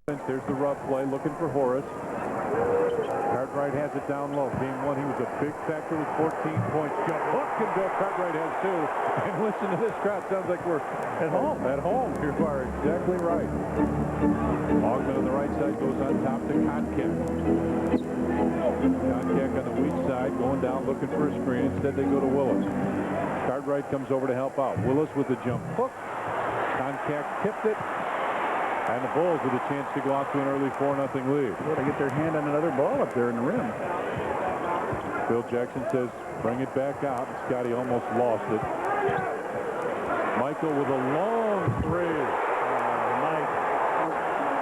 There's the rough play, looking for Horace. Cartwright has it down low. Game one, he was a big factor with 14 points. Jump hook, and Bill Cartwright has 2. And listen to this crowd. Sounds like we're at home. At home. You are exactly right. Augman on the right side goes on top to Konkak. Konkak on the weak side, going down, looking for a screen. Instead, they go to Willis. Cartwright comes over to help out. Willis with the jump hook. Konkak tipped it. And the Bulls with a chance to go out to an early 4-0 lead. Well, they get their hand on another ball up there in the rim. Phil Jackson says, bring it back out. And Scotty almost lost it. Michael with a long three.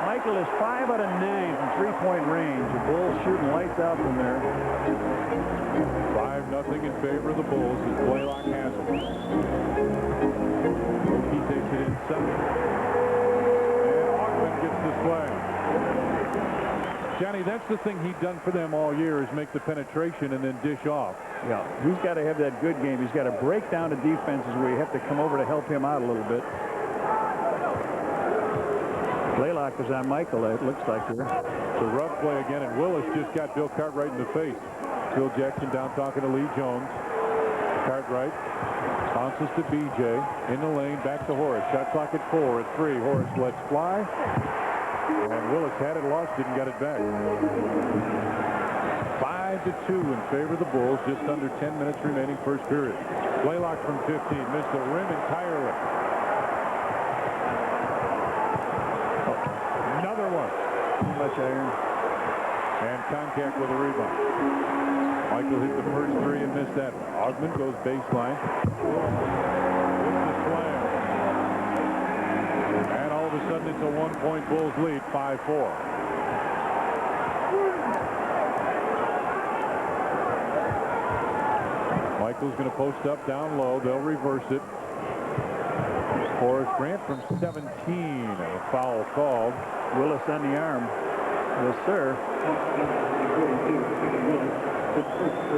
Michael is 5 out of 9 from three-point range. The Bulls shooting lights out from there. 5-0 in favor of the Bulls as Blaylock has it. He takes it inside. Gets this play. Johnny, that's the thing he'd done for them all year is make the penetration and then dish off. Yeah, he's got to have that good game. He's got to break down the defenses where you have to come over to help him out a little bit. Blaylock is on Michael, it looks like here. The rough play again, and Willis just got Bill Cartwright in the face. Phil Jackson down talking to Lee Jones. Cartwright bounces to BJ in the lane, back to Horace. Shot clock at 4 at 3. Horace lets fly, and Willis had it, lost it, and got it back. 5-2 in favor of the Bulls. Just under 10 minutes remaining, first period. Blaylock from 15 missed the rim entirely. Another one. Too much iron. And Konkak with a rebound. Michael hit the first 3 and missed that one. Augman goes baseline. With the slam. And all of a sudden it's a 1-point Bulls lead, 5-4. Michael's going to post up down low. They'll reverse it. Horace Grant from 17. A foul called. Willis on the arm. Yes, sir.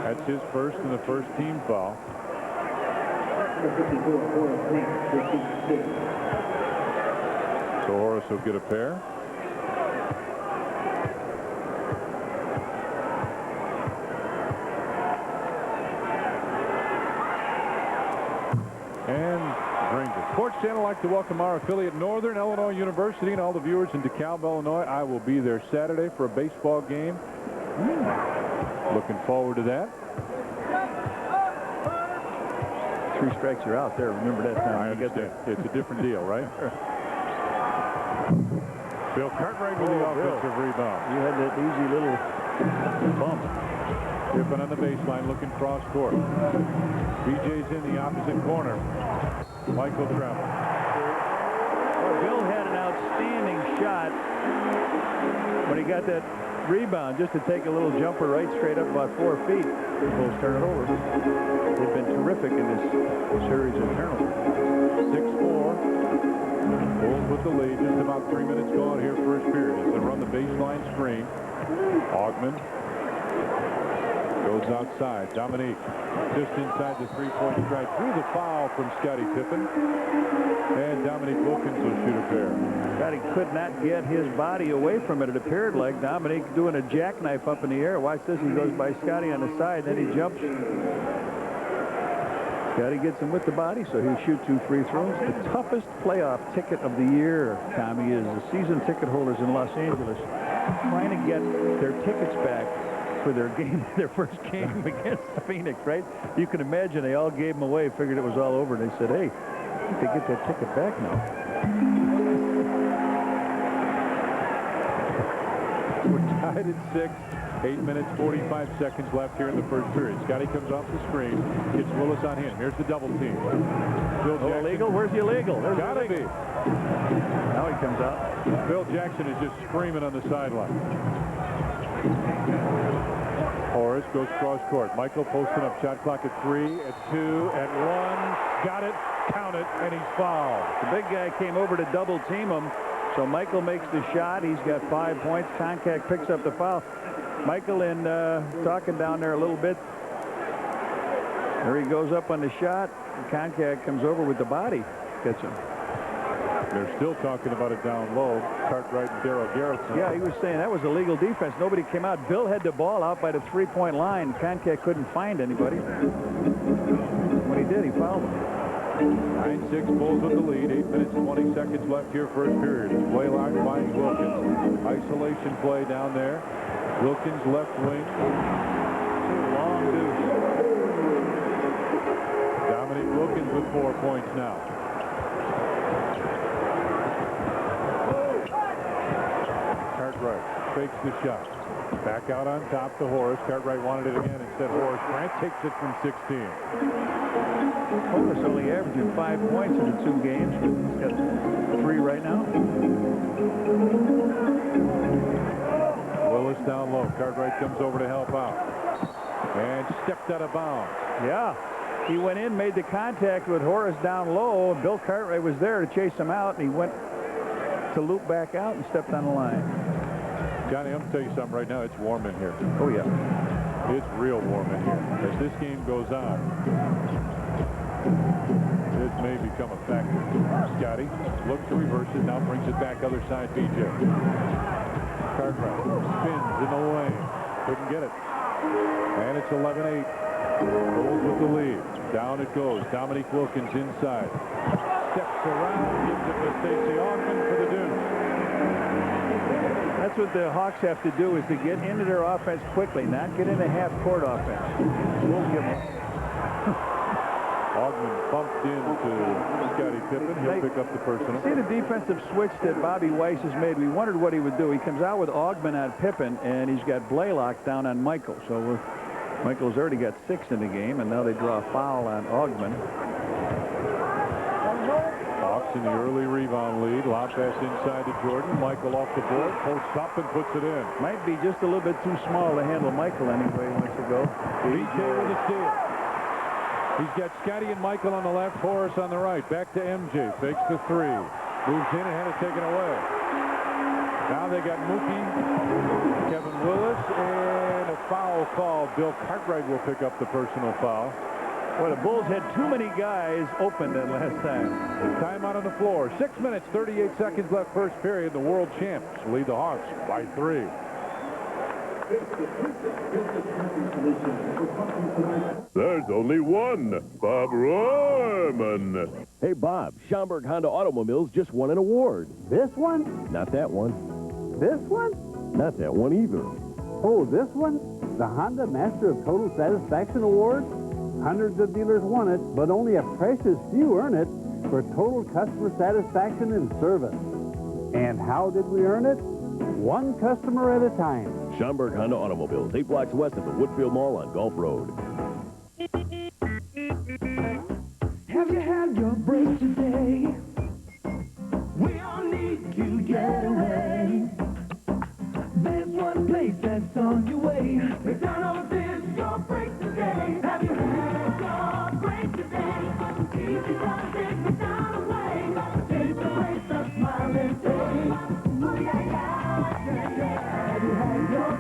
That's his first and the first team foul. So Horace will get a pair. And Rangers. Sports Channel would like to welcome our affiliate Northern Illinois University and all the viewers in DeKalb, Illinois. I will be there Saturday for a baseball game. Looking forward to that. 3 strikes are out there. Remember that time. I understand. It's a different deal, right? Bill Cartwright with the offensive rebound. You had that easy little bump. Pippen on the baseline looking cross court. BJ's in the opposite corner. Michael travel. Well, Bill had an outstanding shot when he got that rebound, just to take a little jumper right straight up about 4 feet. The Bulls turn it over. They've been terrific in this series of turnovers. 6-4. Bulls with the lead. Just about 3 minutes gone here, first period. As they run the baseline screen. Augman goes outside. Dominique just inside the three-point strike. Through the foul from Scottie Pippen. And Dominique Wilkins will shoot a pair. Scottie could not get his body away from it. It appeared like Dominique doing a jackknife up in the air. Watch this. He goes by Scottie on the side. Then he jumps. Scottie gets him with the body, so he'll shoot 2 free throws. The toughest playoff ticket of the year, Tommy, is the season ticket holders in Los Angeles trying to get their tickets back for their game, their first game against Phoenix, right? You can imagine they all gave them away, figured it was all over, and they said, hey, I think they get that ticket back now. We're tied at 6. 8 minutes, 45 seconds left here in the first period. Scottie comes off the screen, gets Willis on him. Here's the double team. Phil Jackson. Illegal? Where's the illegal? There's gotta be. Now he comes out. Phil Jackson is just screaming on the sideline. Horace goes cross court. Michael posting up. Shot clock at 3, at 2, at 1. Got it, count it, and he's fouled. The big guy came over to double team him. So Michael makes the shot. He's got 5 points. Konkak picks up the foul. Michael in talking down there a little bit. There he goes up on the shot. Konkak comes over with the body. Gets him. They're still talking about it down low. Cartwright and Darryl Garrison. Yeah, he was saying that was illegal defense. Nobody came out. Bill had the ball out by the three-point line. Concat couldn't find anybody. When he did, he fouled him. 9-6 Bulls with the lead. 8 minutes, 20 seconds left here, first period. Blaylock finds Wilkins. Isolation play down there. Wilkins left wing. Long deuce. Dominic Wilkins with 4 points now. Cartwright fakes the shot. Back out on top to Horace. Cartwright wanted it again. Instead, Horace Grant takes it from 16. Horace only averaging 5 points in the 2 games. He's got 3 right now. Willis down low. Cartwright comes over to help out. And stepped out of bounds. Yeah. He went in, made the contact with Horace down low. Bill Cartwright was there to chase him out, and he went to loop back out and stepped on the line. Johnny, I'm going to tell you something right now. It's warm in here. Oh, yeah. It's real warm in here. As this game goes on, it may become a factor. Scotty looks to reverse it. Now brings it back other side, BJ. Cartwright spins in the lane. Couldn't get it. And it's 11-8. Bulls with the lead. Down it goes. Dominique Wilkins inside. Steps around. Gives it to Stacey Augmon for the deuce. That's what the Hawks have to do, is to get into their offense quickly, not get into half-court offense. We'll give them. Augmon bumped into Scottie Pippen. He'll pick up the personal. See the defensive switch that Bobby Weiss has made. We wondered what he would do. He comes out with Augmon on Pippen, and he's got Blaylock down on Michael. So Michael's already got 6 in the game, and now they draw a foul on Augmon. Hawks in the early rebound lead. Lob pass inside to Jordan. Michael off the board. Posts up and puts it in. Might be just a little bit too small to handle Michael anyway. He wants to go. BJ with a steal. He's got Scotty and Michael on the left, Horace on the right. Back to MJ. Fakes the 3. Moves in and had it taken away. Now they got Mookie, Kevin Willis, and a foul call. Bill Cartwright will pick up the personal foul. Well, the Bulls had too many guys open that last time. Timeout on the floor. 6 minutes, 38 seconds left first period. The world champs lead the Hawks by 3. There's only one, Bob Royman. Hey, Bob, Schaumburg Honda Automobiles just won an award. This one? Not that one. This one? Not that one either. Oh, this one? The Honda Master of Total Satisfaction Award? Hundreds of dealers won it, but only a precious few earn it for total customer satisfaction and service. And how did we earn it? One customer at a time. Schaumburg Honda Automobiles, 8 blocks west of the Woodfield Mall on Gulf Road. Have you had your break today? We all need to get away. There's one place that's on your way. McDonald's is your break today. Have you had your break today? Easy classic McDonald's way. Take the break, the smile and say, ooh, yeah, yeah, yeah, yeah. Have you had your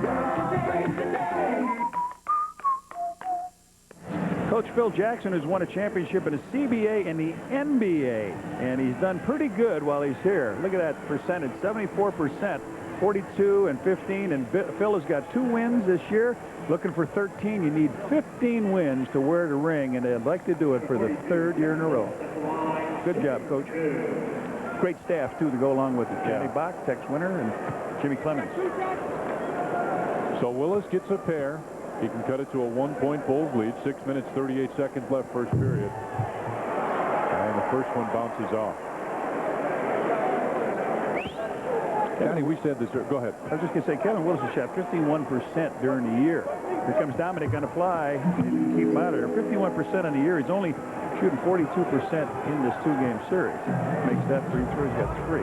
break today? Coach Phil Jackson has won a championship in the CBA and the NBA, and he's done pretty good while he's here. Look at that percentage, 74%, 42 and 15, and Phil has got 2 wins this year. Looking for 13. You need 15 wins to wear the ring, and they'd like to do it for the 3rd year in a row. Good job, Coach. Great staff, too, to go along with it. Johnny Bach, Tex Winter, and Jimmy Clemens. So Willis gets a pair. He can cut it to a 1-point Bulls lead. 6 minutes, 38 seconds left first period. And the first one bounces off. Johnny, we said this. Go ahead. I was just going to say, Kevin Willis has shot 51% during the year. Here comes Dominic on the fly. They didn't keep him out of there. 51% on the year. He's only shooting 42% in this 2-game series. Makes that free throw. He's got 3.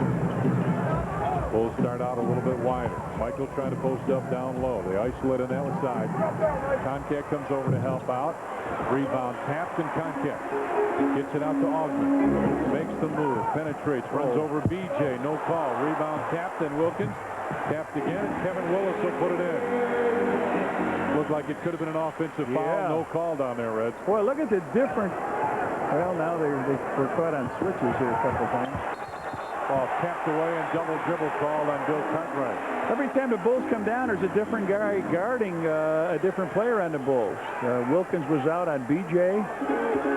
Bulls start out a little bit wider. Michael trying to post up down low. They isolate on that side. Concat comes over to help out. Rebound tapped, and Concat gets it out to Augmon. Makes the move. Penetrates. Runs over BJ. No call. Rebound tapped, and Wilkins tapped again. And Kevin Willis will put it in. Looked like it could have been an offensive foul. Yeah. No call down there, Reds. Boy, look at the different. Well, now they were caught on switches here a couple times. Ball tapped away and double dribble called on Bill Cartwright. Every time the Bulls come down, there's a different guy guarding a different player on the Bulls. Wilkins was out on BJ.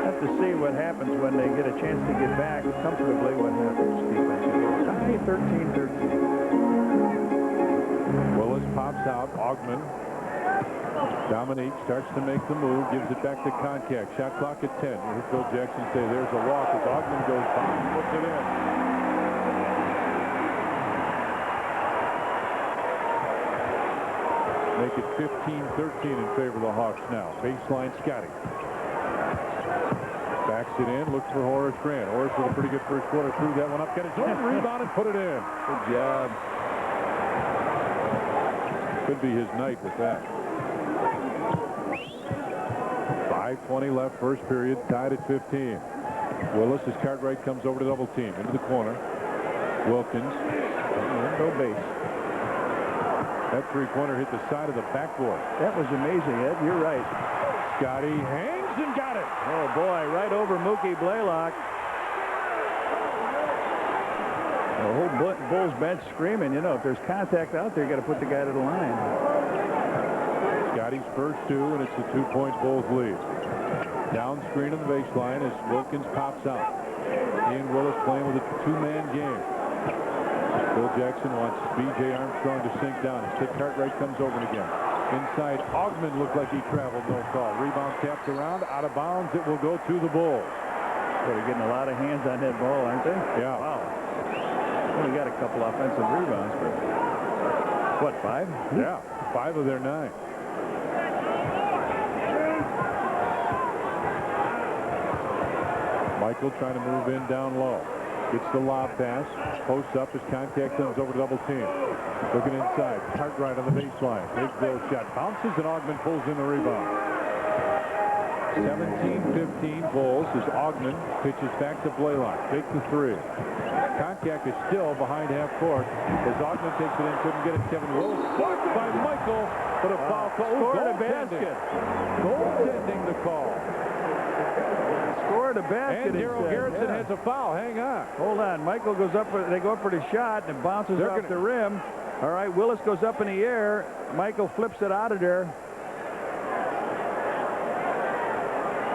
Have to see what happens when they get a chance to get back comfortably. What happens defensively? Tie 13-13. Willis pops out. Augman. Dominique starts to make the move, gives it back to Contact. Shot clock at 10. You heard Phil Jackson say there's a walk as Augman goes by and puts it in. Make it 15-13 in favor of the Hawks now. Baseline Scotty. Backs it in, looks for Horace Grant. Horace with a pretty good first quarter, threw that one up, got his own rebound and put it in. Good job. Could be his night with that. 5:20 left, first period, tied at 15. Willis as Cartwright comes over to double team. Into the corner. Wilkins. No base. That three-pointer hit the side of the backboard. That was amazing, Ed. You're right. Scotty hangs and got it. Oh, boy, right over Mookie Blaylock. The whole Bulls bench screaming, you know, if there's contact out there, you got to put the guy to the line. Scotty's first two, and it's a two-point Bulls lead. Down screen on the baseline as Wilkins pops out. He and Willis playing with a two-man game. Phil Jackson wants B.J. Armstrong to sink down. Instead, Cartwright comes over again. Inside, Augman looked like he traveled, no call. Rebound tapped around, out of bounds. It will go to the Bulls. They're getting a lot of hands on that ball, aren't they? Yeah. Wow. Only got a couple offensive rebounds, but what, 5? Yeah, 5 of their 9. Michael trying to move in down low. Gets the lob pass. Posts up as Contact comes over to double team. Looking inside. Cartwright on the baseline. Big Bill shot. Bounces and Augman pulls in the rebound. 17-15 Bulls as Augman pitches back to Blaylock. Take the three. Contact is still behind half court as Augman takes it in. Couldn't get it. Kevin Willis blocked by Michael, but a foul call. Scored a basket. Goaltending the call. Scored a basket. And Daryl Garrison has a foul. Hang on. Hold on. Michael goes up. They go up for the shot, and it bounces off the rim. All right. Willis goes up in the air. Michael flips it out of there.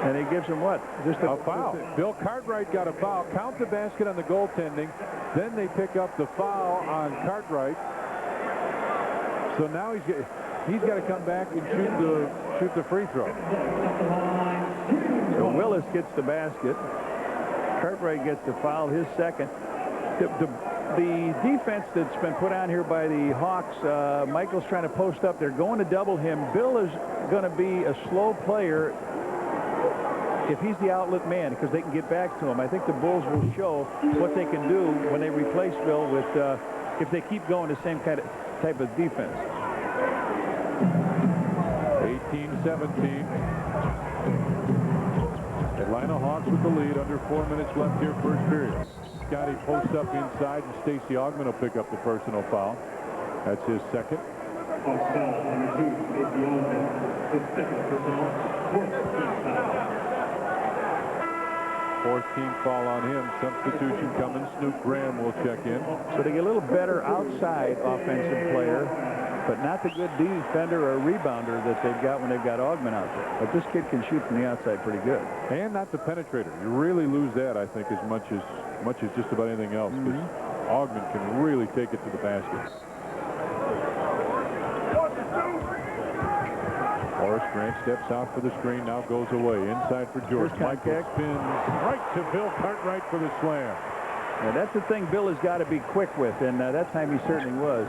And he gives him what? Just a foul. Bill Cartwright got a foul. Count the basket on the goaltending. Then they pick up the foul on Cartwright. So now he's got to come back and shoot the free throw. So Willis gets the basket. Cartwright gets the foul, his second. The defense that's been put on here by the Hawks, Michael's trying to post up. They're going to double him. Bill is going to be a slow player if he's the outlet man, because they can get back to him. I think the Bulls will show what they can do when they replace Bill with, if they keep going the same type of defense. 18-17. Atlanta Hawks with the lead. Under 4 minutes left here, first period. Scotty posts up inside, and Stacey Augman will pick up the personal foul. That's his second. Hawks foul number 2, Stacey Augman. His second personal, fourth team foul. Fourth team foul on him. Substitution coming. Snoop Graham will check in. So they get a little better outside offensive player, but not the good defender or rebounder that they've got when they've got Augman out there. But this kid can shoot from the outside pretty good. And not the penetrator. You really lose that, I think, as much as just about anything else, because Augman can really take it to the basket. Horace Grant steps out for the screen, now goes away. Inside for George. Michael spins right to Bill Cartwright for the slam. Now that's the thing Bill has got to be quick with, and that time he certainly was.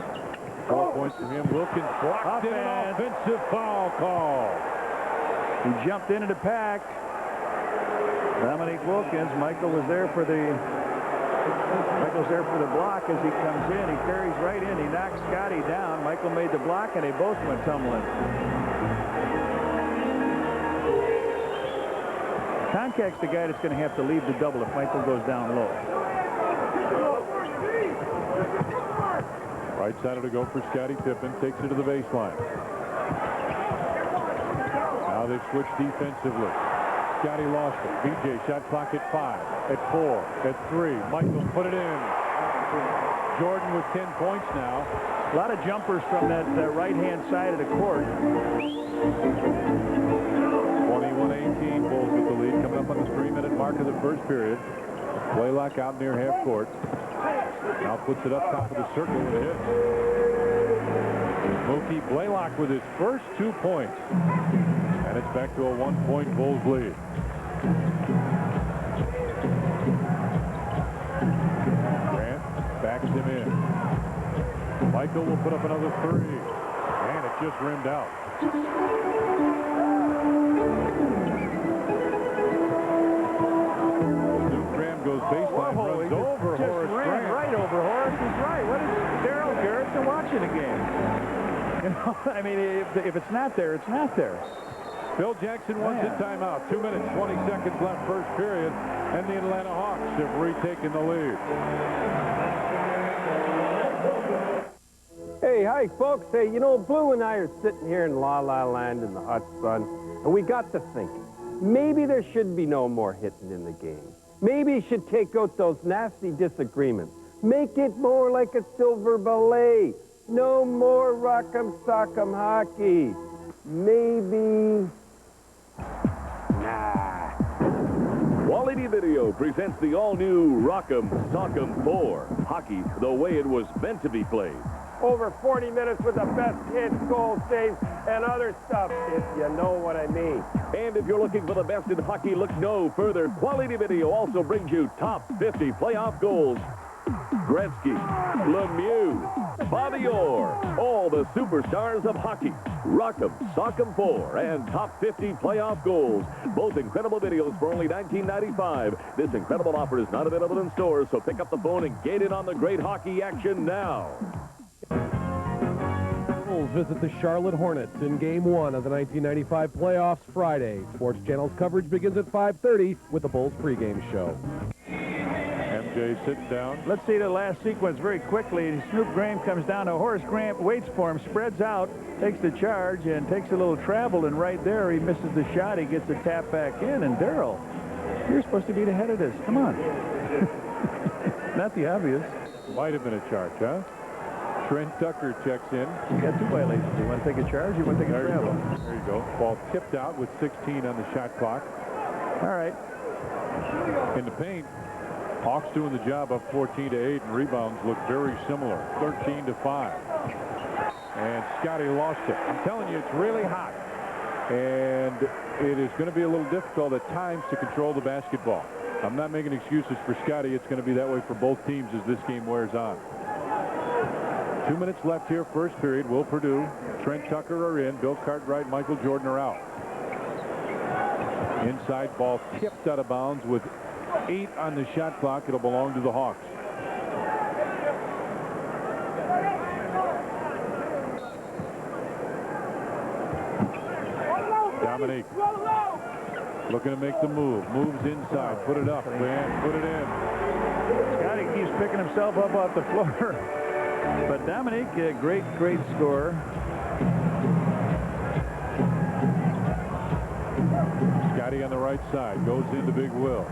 4 points for him. Wilkins blocked in an offensive foul call. He jumped into the pack. Dominique Wilkins. Michael's there for the block as he comes in. He carries right in. He knocks Scotty down. Michael made the block, and they both went tumbling. Contact's the guy that's going to have to leave the double if Michael goes down low. Right side to go for Scottie Pippen. Takes it to the baseline. Now they've switched defensively. Scotty lost it. BJ shot clock at 5, at 4, at 3. Michael put it in. Jordan with 10 points now. A lot of jumpers from that right-hand side of the court. 21-18, Bulls with the lead. Coming up on the 3-minute mark of the first period. Blaylock out near half court. Now puts it up top of the circle with a hit. Mookie Blaylock with his first 2 points. And it's back to a 1-point Bulls lead. Grant backs him in. Michael will put up another 3. And it just rimmed out. Goes baseline, runs over Horace Grant. Right over Horace. He's right. What is Darryl Garrison watching the game? You know, I mean, if it's not there, it's not there. Phil Jackson wants his timeout. 2 minutes, 20 seconds left first period, and the Atlanta Hawks have retaken the lead. Hey, hi, folks. Hey, you know, Blue and I are sitting here in La La Land in the hot sun, and we got to thinking, maybe there should be no more hitting in the game. Maybe you should take out those nasty disagreements. Make it more like a silver ballet. No more rock'em sock'em hockey. Maybe... Nah. Quality Video presents the all-new Rock'em Sock'em 4. Hockey the way it was meant to be played. Over 40 minutes with the best hits, goal saves, and other stuff, if you know what I mean. And if you're looking for the best in hockey, look no further. Quality Video also brings you top 50 playoff goals. Gretzky, Lemieux, Bobby Orr, all the superstars of hockey. Rock'em Sock'em 4 and top 50 playoff goals. Both incredible videos for only $19.95. This incredible offer is not available in stores, so pick up the phone and get in on the great hockey action now. Visit the Charlotte Hornets in Game 1 of the 1995 playoffs Friday. Sports Channel's coverage begins at 5:30 with the Bulls pregame show. MJ sits down. Let's see the last sequence very quickly. Snoop Graham comes down to Horace Grant, waits for him, spreads out, takes the charge, and takes a little travel, and right there he misses the shot. He gets a tap back in, and Darryl, you're supposed to be the head of this. Come on. Not the obvious. Might have been a charge, huh? Trent Tucker checks in. You got 2 violations. You want to take a charge? You want to take a travel? There you go. Ball tipped out with 16 on the shot clock. All right. In the paint, Hawks doing the job up 14-8, and rebounds look very similar, 13-5. And Scotty lost it. I'm telling you, it's really hot. And it is going to be a little difficult at times to control the basketball. I'm not making excuses for Scotty. It's going to be that way for both teams as this game wears on. 2 minutes left here, first period. Will Purdue, Trent Tucker are in. Bill Cartwright, Michael Jordan are out. Inside ball tipped out of bounds with 8 on the shot clock. It'll belong to the Hawks. Dominique looking to make the move. Moves inside. Put it up and put it in. Scotty keeps picking himself up off the floor. But Dominique, a great scorer. Scotty on the right side. Goes into Big Will.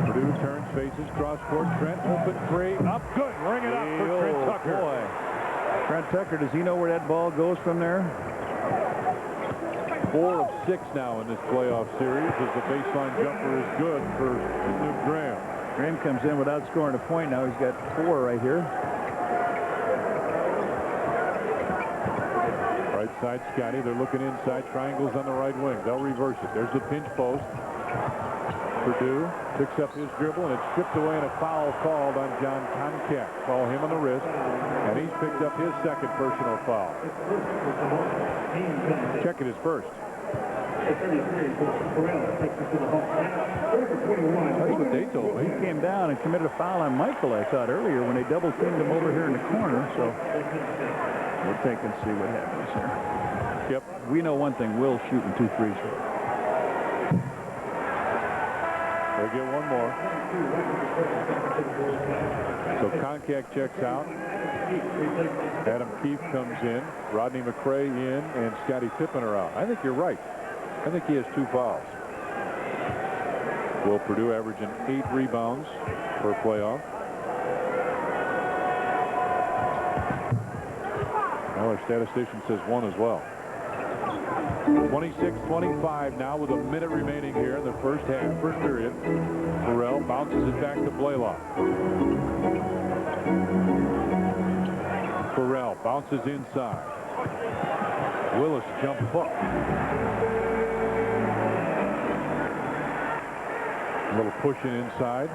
Purdue turns, faces, cross court. Trent, open 3. Up good. Ring it up for Trent Tucker. Boy. Trent Tucker, does he know where that ball goes from there? 4 of 6 now in this playoff series as the baseline jumper is good for Snoop Graham. Graham comes in without scoring a point. Now he's got 4 right here. Right side, Scotty. They're looking inside. Triangles on the right wing. They'll reverse it. There's the pinch post. Purdue picks up his dribble, and it's stripped away, and a foul called on John Koncak. Call him on the wrist, and he's picked up his second personal foul. Check it his first. That's what they told me. He came down and committed a foul on Michael, I thought, earlier when they double-teamed him over here in the corner. So we'll take and see what happens here. Yep. We know one thing. Will's shooting 2 free throws. They'll get one more. So Koncak checks out. Adam Keefe comes in. Rodney McRae in, and Scottie Pippen are out. I think you're right. I think he has 2 fouls. Will Purdue averaging 8 rebounds per playoff. Our statistician says 1 as well. 26-25 now with a minute remaining here in the first period. Burrell bounces it back to Blaylock. Burrell bounces inside. Willis jump hook. A little pushing inside.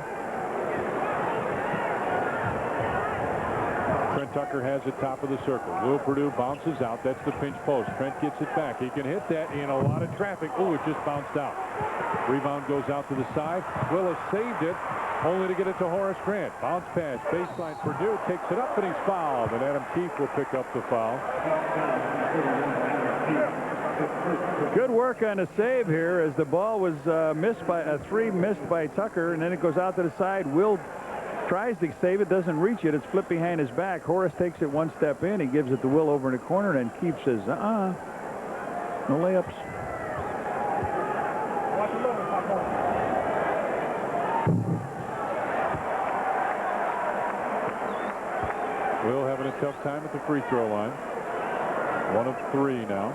Trent Tucker has it top of the circle. Will Perdue bounces out. That's the pinch post. Trent gets it back. He can hit that in a lot of traffic. Oh, it just bounced out. Rebound goes out to the side. Willis saved it, only to get it to Horace Grant. Bounce pass, baseline. Perdue takes it up, and he's fouled. And Adam Keefe will pick up the foul. Good work on the save here as the ball was missed by a 3 missed by Tucker, and then it goes out to the side. Will tries to save it, doesn't reach it. It's flipped behind his back. Horace takes it 1 step in. He gives it to Will over in the corner, and Keefe says, no layups. Will having a tough time at the free throw line. 1 of 3 now.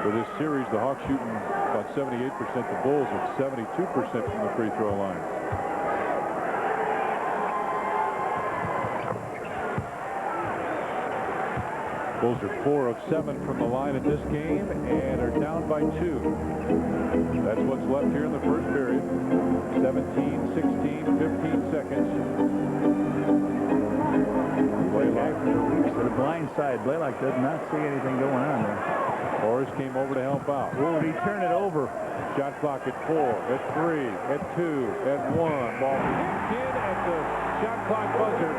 For this series, the Hawks shooting about 78%. The Bulls at 72% from the free throw line. Bulls are 4 of 7 from the line in this game and are down by 2. That's what's left here in the first period. 17, 16, 15 seconds. Blaylock to the blind side. Blaylock does not see anything going on there. Horace came over to help out. Will he turn it over? Shot clock at 4, at 3, at 2, at 1. Ball kicked in at the shot clock buzzer.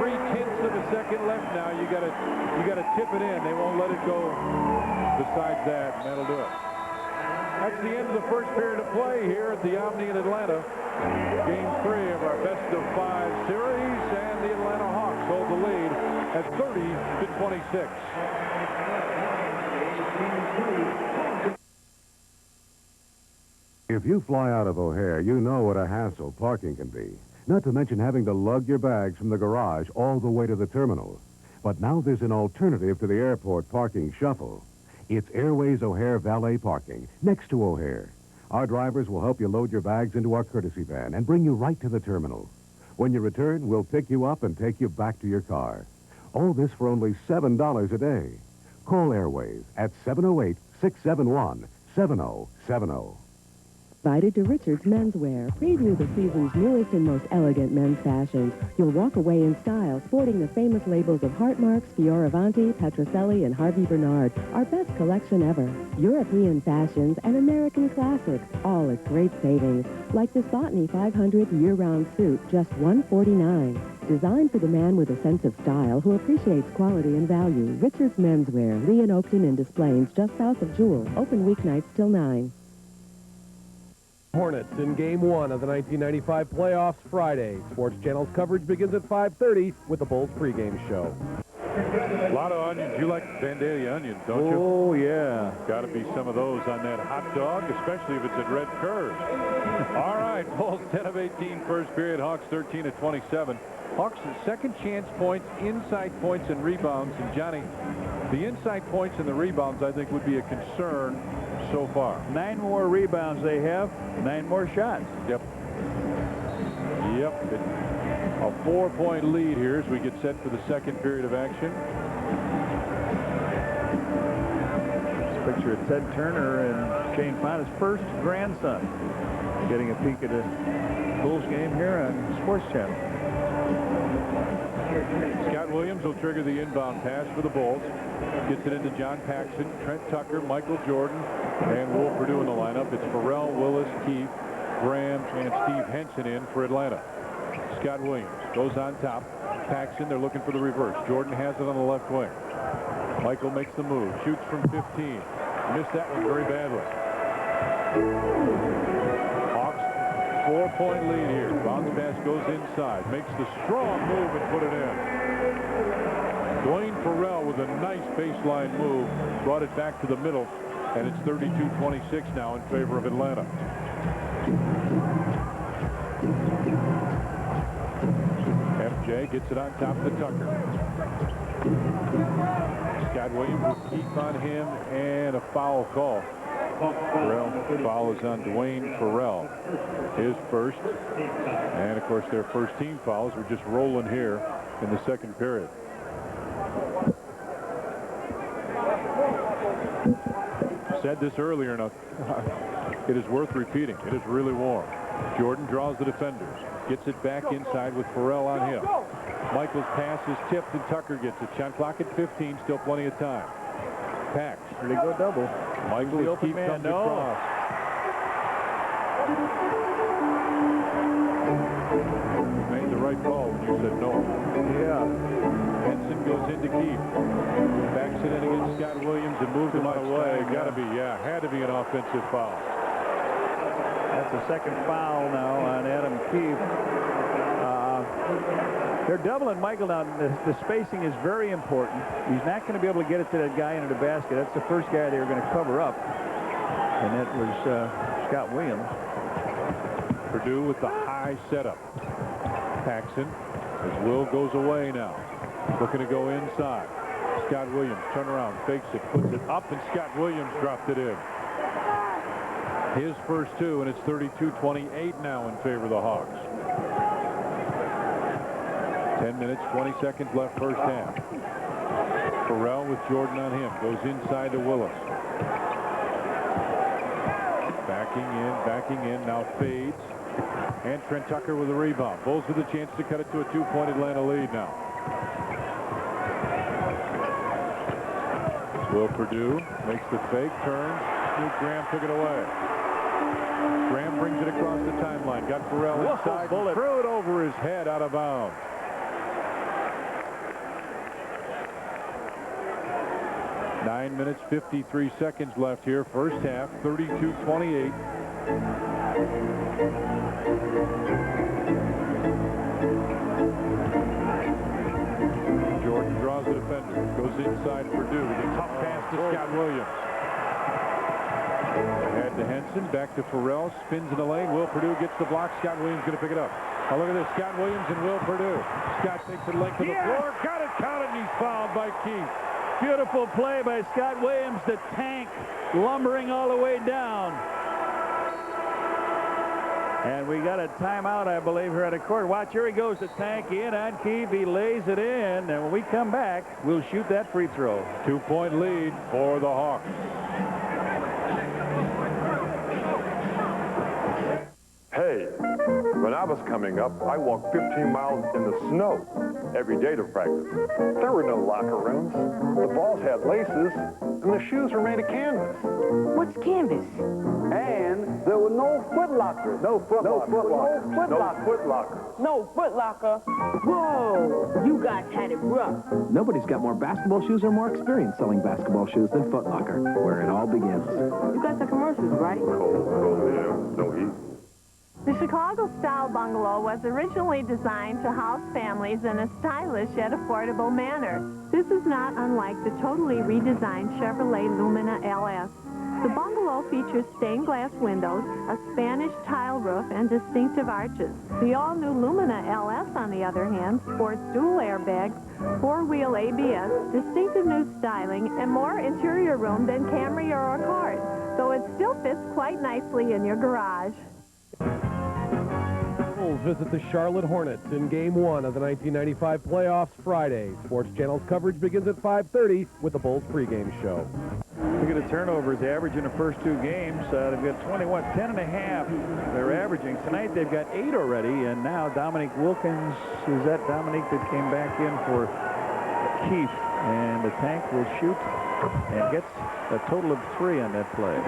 3/10 of a second left now. You gotta tip it in. They won't let it go besides that, and that'll do it. That's the end of the first period of play here at the Omni in Atlanta. Game 3 of our best-of-5 series, and the Atlanta Hawks hold the lead at 30-26. If you fly out of O'Hare, you know what a hassle parking can be. Not to mention having to lug your bags from the garage all the way to the terminal. But now there's an alternative to the airport parking shuffle. It's Airways O'Hare Valet Parking, next to O'Hare. Our drivers will help you load your bags into our courtesy van and bring you right to the terminal. When you return, we'll pick you up and take you back to your car. All this for only $7 a day. Call Airways at 708-671-7070. Invited to Richard's Menswear. Preview the season's newest and most elegant men's fashions. You'll walk away in style, sporting the famous labels of Hartmarks, Fioravanti, Petrocelli, and Harvey Bernard. Our best collection ever. European fashions and American classics, all at great savings. Like this Botany 500 year-round suit, just $149. Designed for the man with a sense of style who appreciates quality and value. Richard's Menswear, Lee and Oakton and Des Plaines, just south of Jewel. Open weeknights till 9. Hornets in Game 1 of the 1995 playoffs Friday. Sports Channel's coverage begins at 5:30 with the Bulls pregame show. A lot of onions. You like Vandalia onions, don't you? Oh, yeah. Got to be some of those on that hot dog, especially if it's at Red Curve. All right, Bulls 10 of 18 first period. Hawks 13 of 27. Hawks second chance points, inside points, and rebounds. And Johnny, the inside points and the rebounds, I think, would be a concern so far. 9 more rebounds they have, 9 more shots. Yep. A 4-point lead here as we get set for the second period of action. This picture of Ted Turner and Shane Fonda's first grandson. Getting a peek at a Bulls game here on Sports Channel. Scott Williams will trigger the inbound pass for the Bulls. Gets it into John Paxson, Trent Tucker, Michael Jordan, and Will Perdue in the lineup. It's Farrell, Willis, Keefe, Graham, and Steve Henson in for Atlanta. Scott Williams goes on top. Paxson, they're looking for the reverse. Jordan has it on the left wing. Michael makes the move, shoots from 15. Missed that one very badly. Hawks, 4-point lead here. Bounce pass goes inside. Makes the strong move and put it in. Dwayne Farrell with a nice baseline move. Brought it back to the middle. And it's 32-26 now in favor of Atlanta. MJ gets it on top to Tucker. Scott Williams will keep on him, and a foul call. Farrell follows on Dwayne Farrell, his first. And, of course, their first team fouls. We're just rolling here in the second period. Said this earlier, now it is worth repeating. It is really warm. Jordan draws the defenders, gets it back inside with Farrell on him. Michael's pass is tipped, and Tucker gets it. Shot clock at 15, still plenty of time. Pax. Here they go double. Michael the is open keep man. comes No. across. You made the right call when you said no. Yeah. Henson goes in to keep. Backs it in against Scott Williams and moves him out of the way. Got to be, had to be an offensive foul. That's the second foul now on Adam Keefe. They're doubling Michael now. The spacing is very important. He's not going to be able to get it to that guy into the basket. That's the first guy they were going to cover up. And that was Scott Williams. Purdue with the high setup. Paxson, as Will goes away now. Looking to go inside. Scott Williams, turn around, fakes it, puts it up, and Scott Williams dropped it in. His first two, and it's 32-28 now in favor of the Hawks. 10 minutes, 20 seconds left first half. Farrell with Jordan on him. Goes inside to Willis. Backing in, now fades. And Trent Tucker with a rebound. Bulls with a chance to cut it to a 2-point Atlanta lead now. Will Purdue makes the fake, turns. Snoop Graham took it away. Graham brings it across the timeline. Got Farrell inside. Threw it over his head out of bounds. Nine minutes, 53 seconds left here. First half, 32-28. Jordan draws the defender. Goes inside Purdue with a tough pass to Scott Williams. Ahead to Henson. Back to Farrell. Spins in the lane. Will Purdue gets the block. Scott Williams going to pick it up. Oh, look at this. Scott Williams and Will Purdue. Scott takes it length of the floor. Got it counted, and he's fouled by Keith. Beautiful play by Scott Williams, the tank lumbering all the way down. And we got a timeout, I believe, here at the court. Watch, here he goes, the tank in on Keefe. He lays it in, and when we come back, we'll shoot that free throw. 2-point lead for the Hawks. Hey, when I was coming up, I walked 15 miles in the snow every day to practice. There were no locker rooms. The balls had laces, and the shoes were made of canvas. What's canvas? And there were no foot lockers. No foot lockers. No foot No lockers. foot lockers. No Foot Locker. Whoa, you guys had it rough. Nobody's got more basketball shoes or more experience selling basketball shoes than Foot Locker, where it all begins. You got the commercials, right? Cold, yeah, no heat. The Chicago-style bungalow was originally designed to house families in a stylish yet affordable manner. This is not unlike the totally redesigned Chevrolet Lumina LS. The bungalow features stained glass windows, a Spanish tile roof, and distinctive arches. The all-new Lumina LS, on the other hand, sports dual airbags, four-wheel ABS, distinctive new styling, and more interior room than Camry or Accord, though it still fits quite nicely in your garage. Bulls visit the Charlotte Hornets in Game 1 of the 1995 playoffs Friday. Sports Channel's coverage begins at 5:30 with the Bulls pregame show. Look at the turnovers average in the first two games. They've got 21, 10.5 they're averaging. Tonight they've got 8 already, and now Dominique Wilkins, is that Dominique that came back in for Keefe? And the tank will shoot and gets a total of 3 on that play.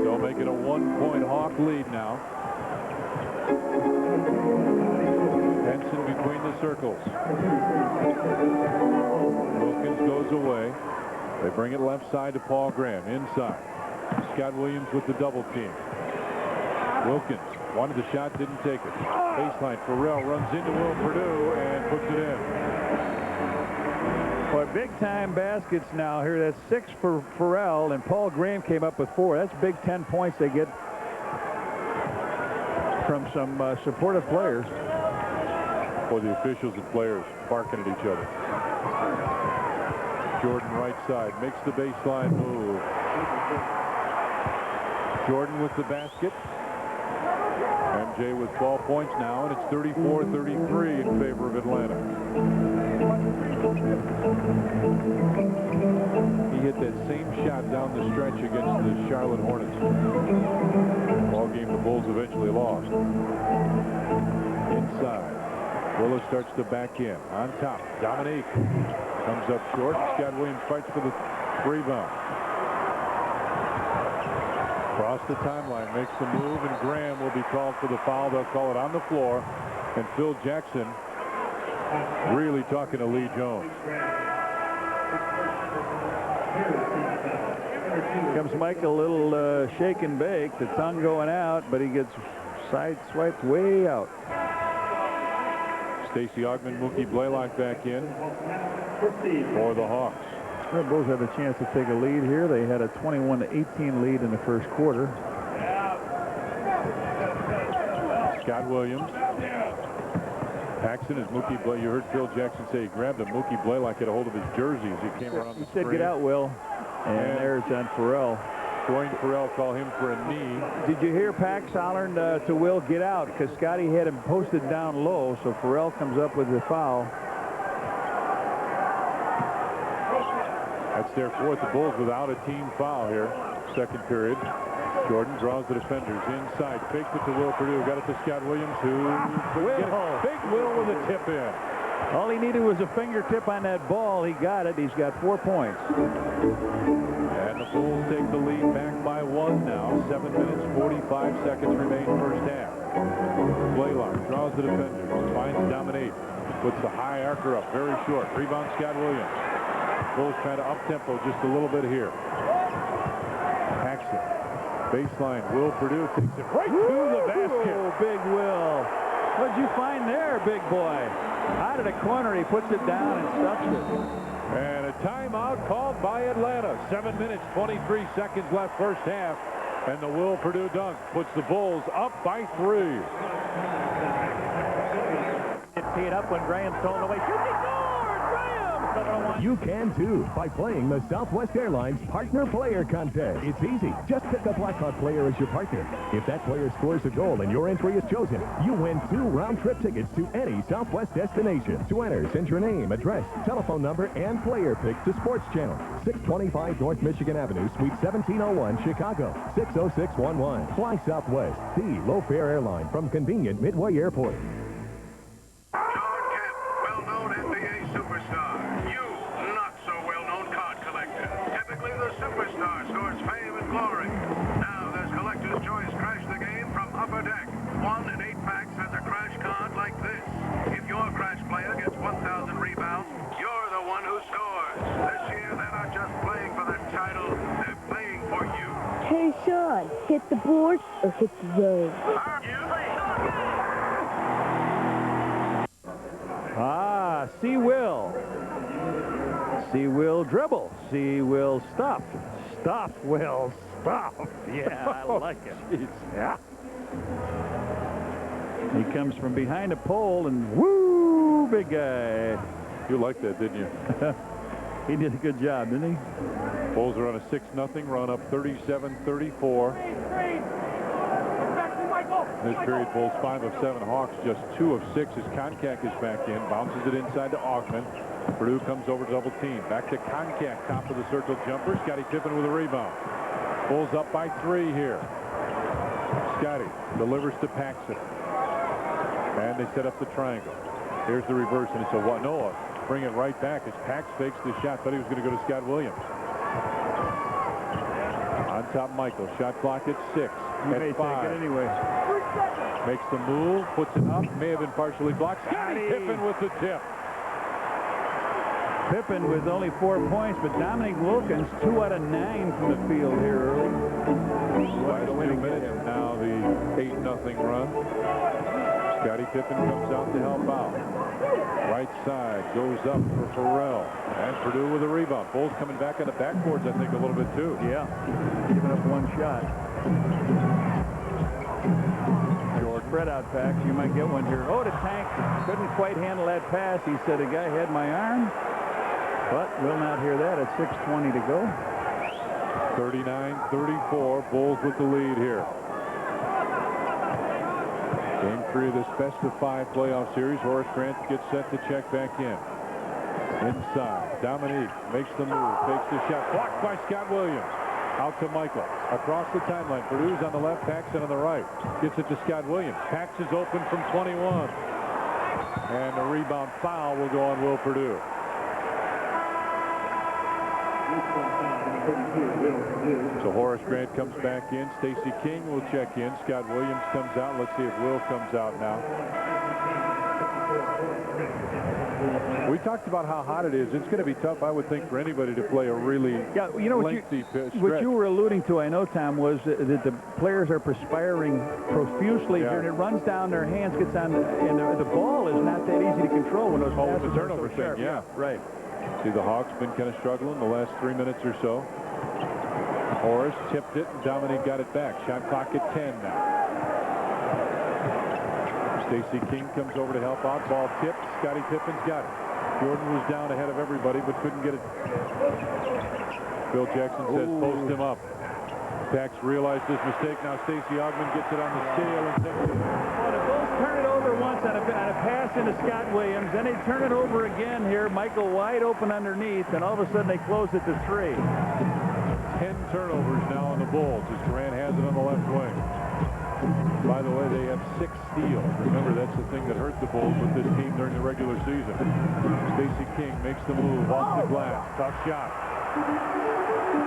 They'll make it a 1-point Hawk lead now. Henson between the circles. Wilkins goes away. They bring it left side to Paul Graham. Inside. Scott Williams with the double team. Wilkins wanted the shot, didn't take it. Baseline. Farrell runs into Will Purdue and puts it in. Boy, big-time baskets now here. That's 6 for Farrell, and Paul Graham came up with 4. That's big 10 points they get from some supportive players. or the officials and players barking at each other. Jordan right side makes the baseline move. Jordan with the basket. MJ with 12 points now, and it's 34-33 in favor of Atlanta. He hit that same shot down the stretch against the Charlotte Hornets. Ball game the Bulls eventually lost. Inside. Willis starts to back in. On top, Dominique comes up short. Scott Williams fights for the rebound. Across the timeline, makes the move, and Graham will be called for the foul. They'll call it on the floor. And Phil Jackson really talking to Lee Jones. Comes Mike a little shake and bake. The tongue going out, but he gets side swiped way out. Stacey Augmon, Mookie Blaylock back in for the Hawks. The Bulls have a chance to take a lead here. They had a 21-18 lead in the first quarter. Scott Williams. Paxson is Mookie Blaylock. You heard Phil Jackson say he grabbed a Mookie Blaylock, get a hold of his jersey as he came around the screen. He said, "Get out, Will." And there's on Farrell. Dwayne Farrell called him for a knee. Did you hear Pax hollering to Will, "Get out," because Scotty had him posted down low, so Farrell comes up with the foul. That's their fourth. The Bulls without a team foul here. Second period. Jordan draws the defenders inside. Fakes it to Will Perdue. Got it to Scott Williams, who Big Will with a tip in. All he needed was a fingertip on that ball. He got it. He's got 4 points. And the Bulls take the lead back by 1 now. 7 minutes, 45 seconds remain first half. Blaylock draws the defenders. Finds Dominique. Puts the high arcer up. Very short. Rebound Scott Williams. Bulls trying to up-tempo just a little bit here. Paxson. Baseline. Will Perdue takes it right to the basket. Oh, big Will. What'd you find there, big boy? Out of the corner, he puts it down and stuffs it. And a timeout called by Atlanta. 7 minutes, 23 seconds left first half. And the Will Perdue dunk puts the Bulls up by 3. It teed up when Graham stole away. Shoot, he scored! Graham! You can too by playing the Southwest Airlines Partner Player Contest. It's easy. Just pick a Blackhawk player as your partner. If that player scores a goal and your entry is chosen, you win 2 round-trip tickets to any Southwest destination. To enter, send your name, address, telephone number, and player pick to Sports Channel, 625 North Michigan Avenue, Suite 1701, Chicago, 60611. Fly Southwest, the low-fare airline from convenient Midway Airport. Hey, Sean, hit the board or hit the road? See Will. See Will dribble. See Will stop. Stop, Will. Stop. Yeah, I like it. Yeah. He comes from behind a pole and woo, big guy. You liked that, didn't you? He did a good job, didn't he? Bulls are on a 6-0 run up 37-34. This period, Bulls 5 of 7. Hawks just 2 of 6 as Koncak is back in. Bounces it inside to Augmon. Perdue comes over double team. Back to Koncak, top of the circle jumper. Scottie Pippen with a rebound. Bulls up by 3 here. Scottie delivers to Paxson. And they set up the triangle. Here's the reverse, and it's a Noah. Bring it right back as Pax fakes the shot. Thought he was going to go to Scott Williams. On top, Michael. Shot clock at 6. You may take it anyway. Makes the move, puts it up. May have been partially blocked. Scottie Pippen with the tip. Pippen with only 4 points, but Dominic Wilkins 2 out of 9 from the field here early. Last 2 minutes, now the 8-0 run. Scottie Pippen comes out to help out. Right side goes up for Farrell. And Perdue with a rebound. Bulls coming back on the backboards, I think, a little bit, too. Yeah. Giving up 1 shot. Jordan spread out pack. You might get one here. Oh, the tank couldn't quite handle that pass. He said, a guy had my arm. But we'll not hear that at 6:20 to go. 39-34. Bulls with the lead here. Game 3 of this best-of-5 playoff series. Horace Grant gets set to check back in. Inside. Dominique makes the move. Takes the shot. Blocked by Scott Williams. Out to Michael. Across the timeline. Purdue's on the left. Paxson on the right. Gets it to Scott Williams. Pax is open from 21. And the rebound foul will go on Will Purdue. So Horace Grant comes back in. Stacy King will check in. Scott Williams comes out. Let's see if Will comes out now. We talked about how hot it is. It's going to be tough, I would think, for anybody to play a really lengthy stretch. What you were alluding to, I know, Tom, was that the players are perspiring profusely here, and it runs down their hands, gets on, and the ball is not that easy to control when those passes the turnover are so sharp. thing, yeah. Right. See, the Hawks been kind of struggling the last 3 minutes or so. Horace tipped it, and Dominique got it back. Shot clock at 10 now. Stacy King comes over to help out. Ball tipped. Scottie Pippen's got it. Jordan was down ahead of everybody, but couldn't get it. Phil Jackson says, post him up. Pax realized his mistake. Now Stacey Augmon gets it on the scale and takes it. Well, the Bulls turn it over once on a pass into Scott Williams. Then they turn it over again here. Michael wide open underneath, and all of a sudden they close it to 3. 10 turnovers now on the Bulls as Durant has it on the left wing. By the way, they have 6 steals. Remember, that's the thing that hurt the Bulls with this team during the regular season. Stacey King makes the move off the glass. Tough shot.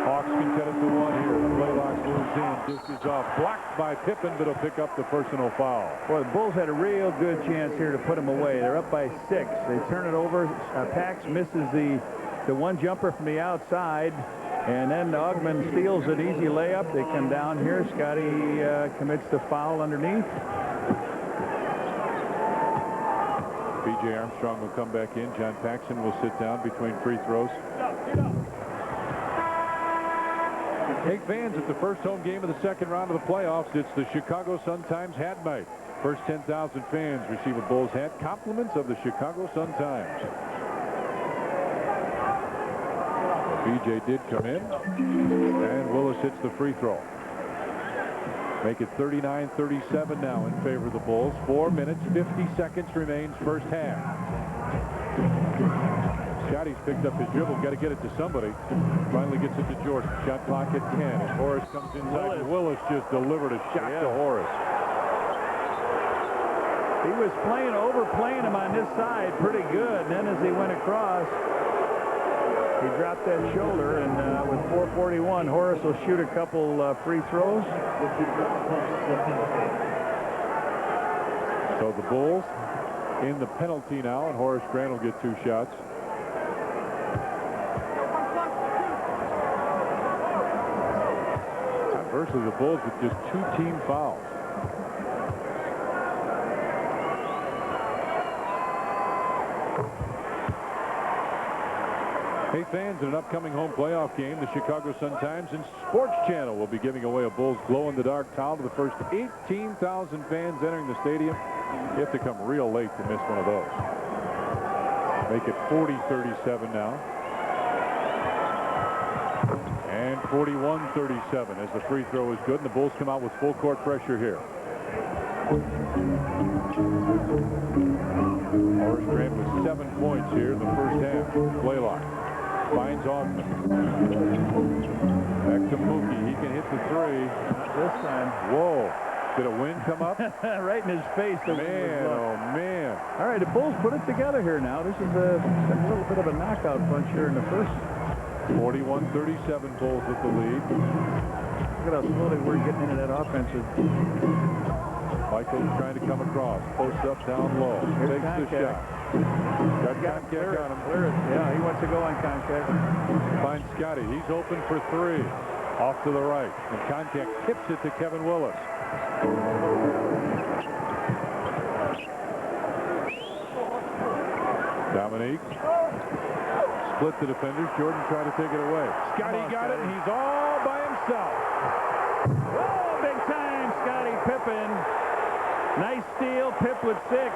Hawks can get it to 1 here. Blaylock moves in. Disc is off. Blocked by Pippen, but he'll pick up the personal foul. Boy, the Bulls had a real good chance here to put them away. They're up by 6. They turn it over. Pax misses the one jumper from the outside. And then Augmon steals an easy layup. They come down here. Scotty commits the foul underneath. B.J. Armstrong will come back in. John Paxson will sit down between free throws. Hey, fans, at the first home game of the second round of the playoffs, it's the Chicago Sun-Times hat night. First 10,000 fans receive a Bulls hat. Compliments of the Chicago Sun-Times. B.J. did come in, and Willis hits the free throw. Make it 39-37 now in favor of the Bulls. 4 minutes, 50 seconds remains first half. Scotty's picked up his dribble. Got to get it to somebody. Finally gets it to Jordan. Shot clock at 10. As Horace comes inside, Willis just delivered a shot to Horace. He was overplaying him on this side pretty good. And then as he went across, he dropped that shoulder, and with 4:41, Horace will shoot a couple free throws. So the Bulls in the penalty now, and Horace Grant will get 2 shots. Conversely, the Bulls with just 2 team fouls. Hey, fans, in an upcoming home playoff game, the Chicago Sun-Times and Sports Channel will be giving away a Bulls glow-in-the-dark towel to the first 18,000 fans entering the stadium. You have to come real late to miss one of those. Make it 40-37 now. And 41-37 as the free throw is good, and the Bulls come out with full court pressure here. Horace Grant with 7 points here in the first half. Blaylock finds Augmon. Back to Mookie. He can hit the 3. Not this time. Whoa. Did a wind come up? Right in his face. Man, oh, man. All right, the Bulls put it together here now. This is a little bit of a knockout punch here in the first. 41-37 Bulls with the lead. Look at how slowly we're getting into that offensive. Michael's trying to come across. Post up down low. Takes the shot. Got contact on him. Yeah, he wants to go on contact. Finds Scotty. He's open for 3. Off to the right. And contact tips it to Kevin Willis. Dominique. Split the defenders. Jordan tried to take it away. Scotty got it, and he's all by himself. Oh, big time, Scottie Pippen. Nice steal. Pip with 6.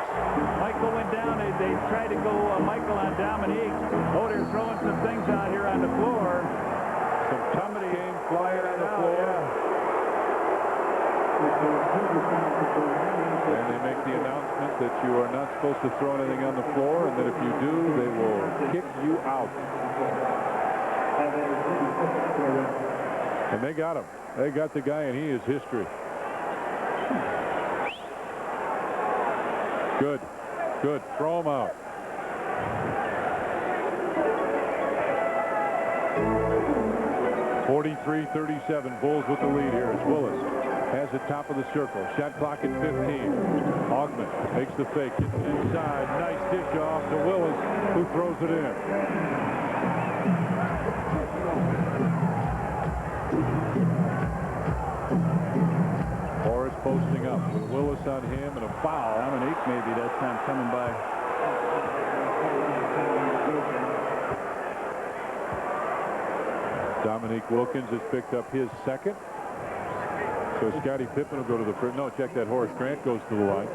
Michael went down. They tried to go Michael on Dominique. Oh, they're throwing some things out here on the floor. Some Tommy came flying on the floor. And they make the announcement that you are not supposed to throw anything on the floor, and that if you do, they will kick you out. And they got him. They got the guy, and he is history. Good. Good. Throw him out. (43-37). Bulls with the lead here as Willis has the top of the circle. Shot clock at 15. Augment makes the fake. Gets it inside. Nice dish off to Willis, who throws it in. Horace posting up with Willis on him and a foul. Dominique maybe that time coming by. Dominique Wilkins has picked up his second. So Scottie Pippen will go to the front. No, check that. Horace Grant goes to the line.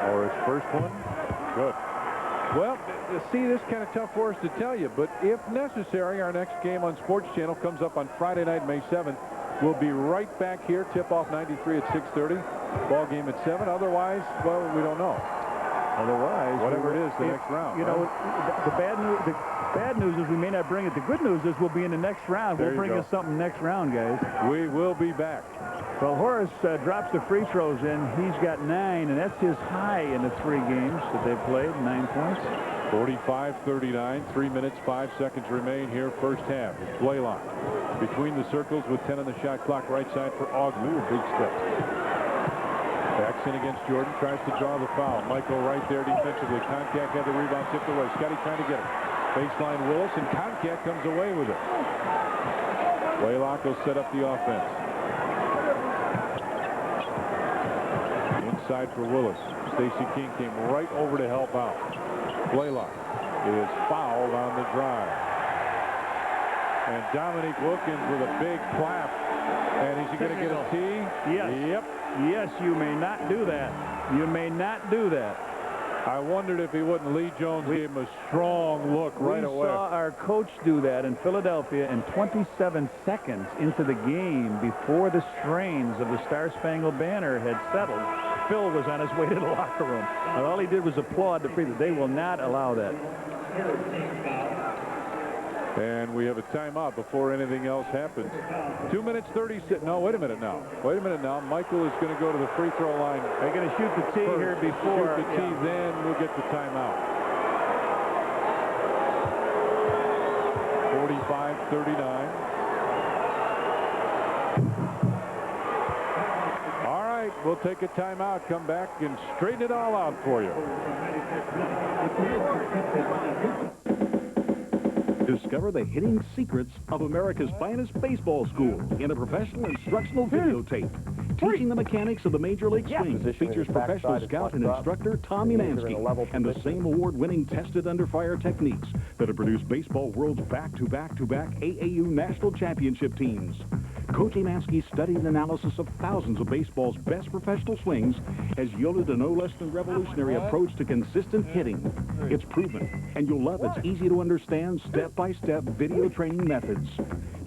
Horace first one. Good. Well, see, this is kind of tough for us to tell you, but if necessary, our next game on Sports Channel comes up on Friday night, May 7th. We'll be right back here. Tip-off 93 at 6:30. Ball game at 7. Otherwise, well, we don't know. Otherwise, whatever it is, the next round. You know, the bad news is we may not bring it. The good news is we'll be in the next round. We'll bring us something next round, guys. We will be back. Well, Horace drops the free throws in. He's got 9, and that's his high in the 3 games that they've played. 9 points. 45-39. 3 minutes, 5 seconds remain here. First half. It's Blaylock between the circles with 10 on the shot clock. Right side for Augment. A big step. Backs in against Jordan. Tries to draw the foul. Michael right there defensively. Contact had the rebound tipped away. Scottie trying to get it. Baseline Willis, and Contact comes away with it. Blaylock will set up the offense. Inside for Willis. Stacey King came right over to help out. Blaylock is fouled on the drive. And Dominique Wilkins with a big clap. And is he going to get a tee? Yes. Yep. Yes, you may not do that. You may not do that. I wondered if he wouldn't. Lee Jones gave him a strong look right away. We saw our coach do that in Philadelphia in 27 seconds into the game before the strains of the Star-Spangled Banner had settled. Phil was on his way to the locker room. And all he did was applaud the free throw. They will not allow that. And we have a timeout before anything else happens. 2 minutes 36. No, wait a minute now. Wait a minute now. Michael is going to go to the free throw line. They're going to shoot the tee here before. Shoot the tee, then we'll get the timeout. 45-39. All right, we'll take a timeout, come back, and straighten it all out for you. Discover the hidden secrets of America's finest baseball school in a professional instructional videotape. Teaching the Mechanics of the Major League Swing features professional scout and instructor Tom Umansky and the same award-winning tested under fire techniques that have produced baseball world's back-to-back-to-back AAU national championship teams. Coach Umansky's study and analysis of thousands of baseball's best professional swings has yielded a no less than revolutionary approach to consistent hitting. It's proven, and you'll love its easy-to-understand, step-by-step video training methods.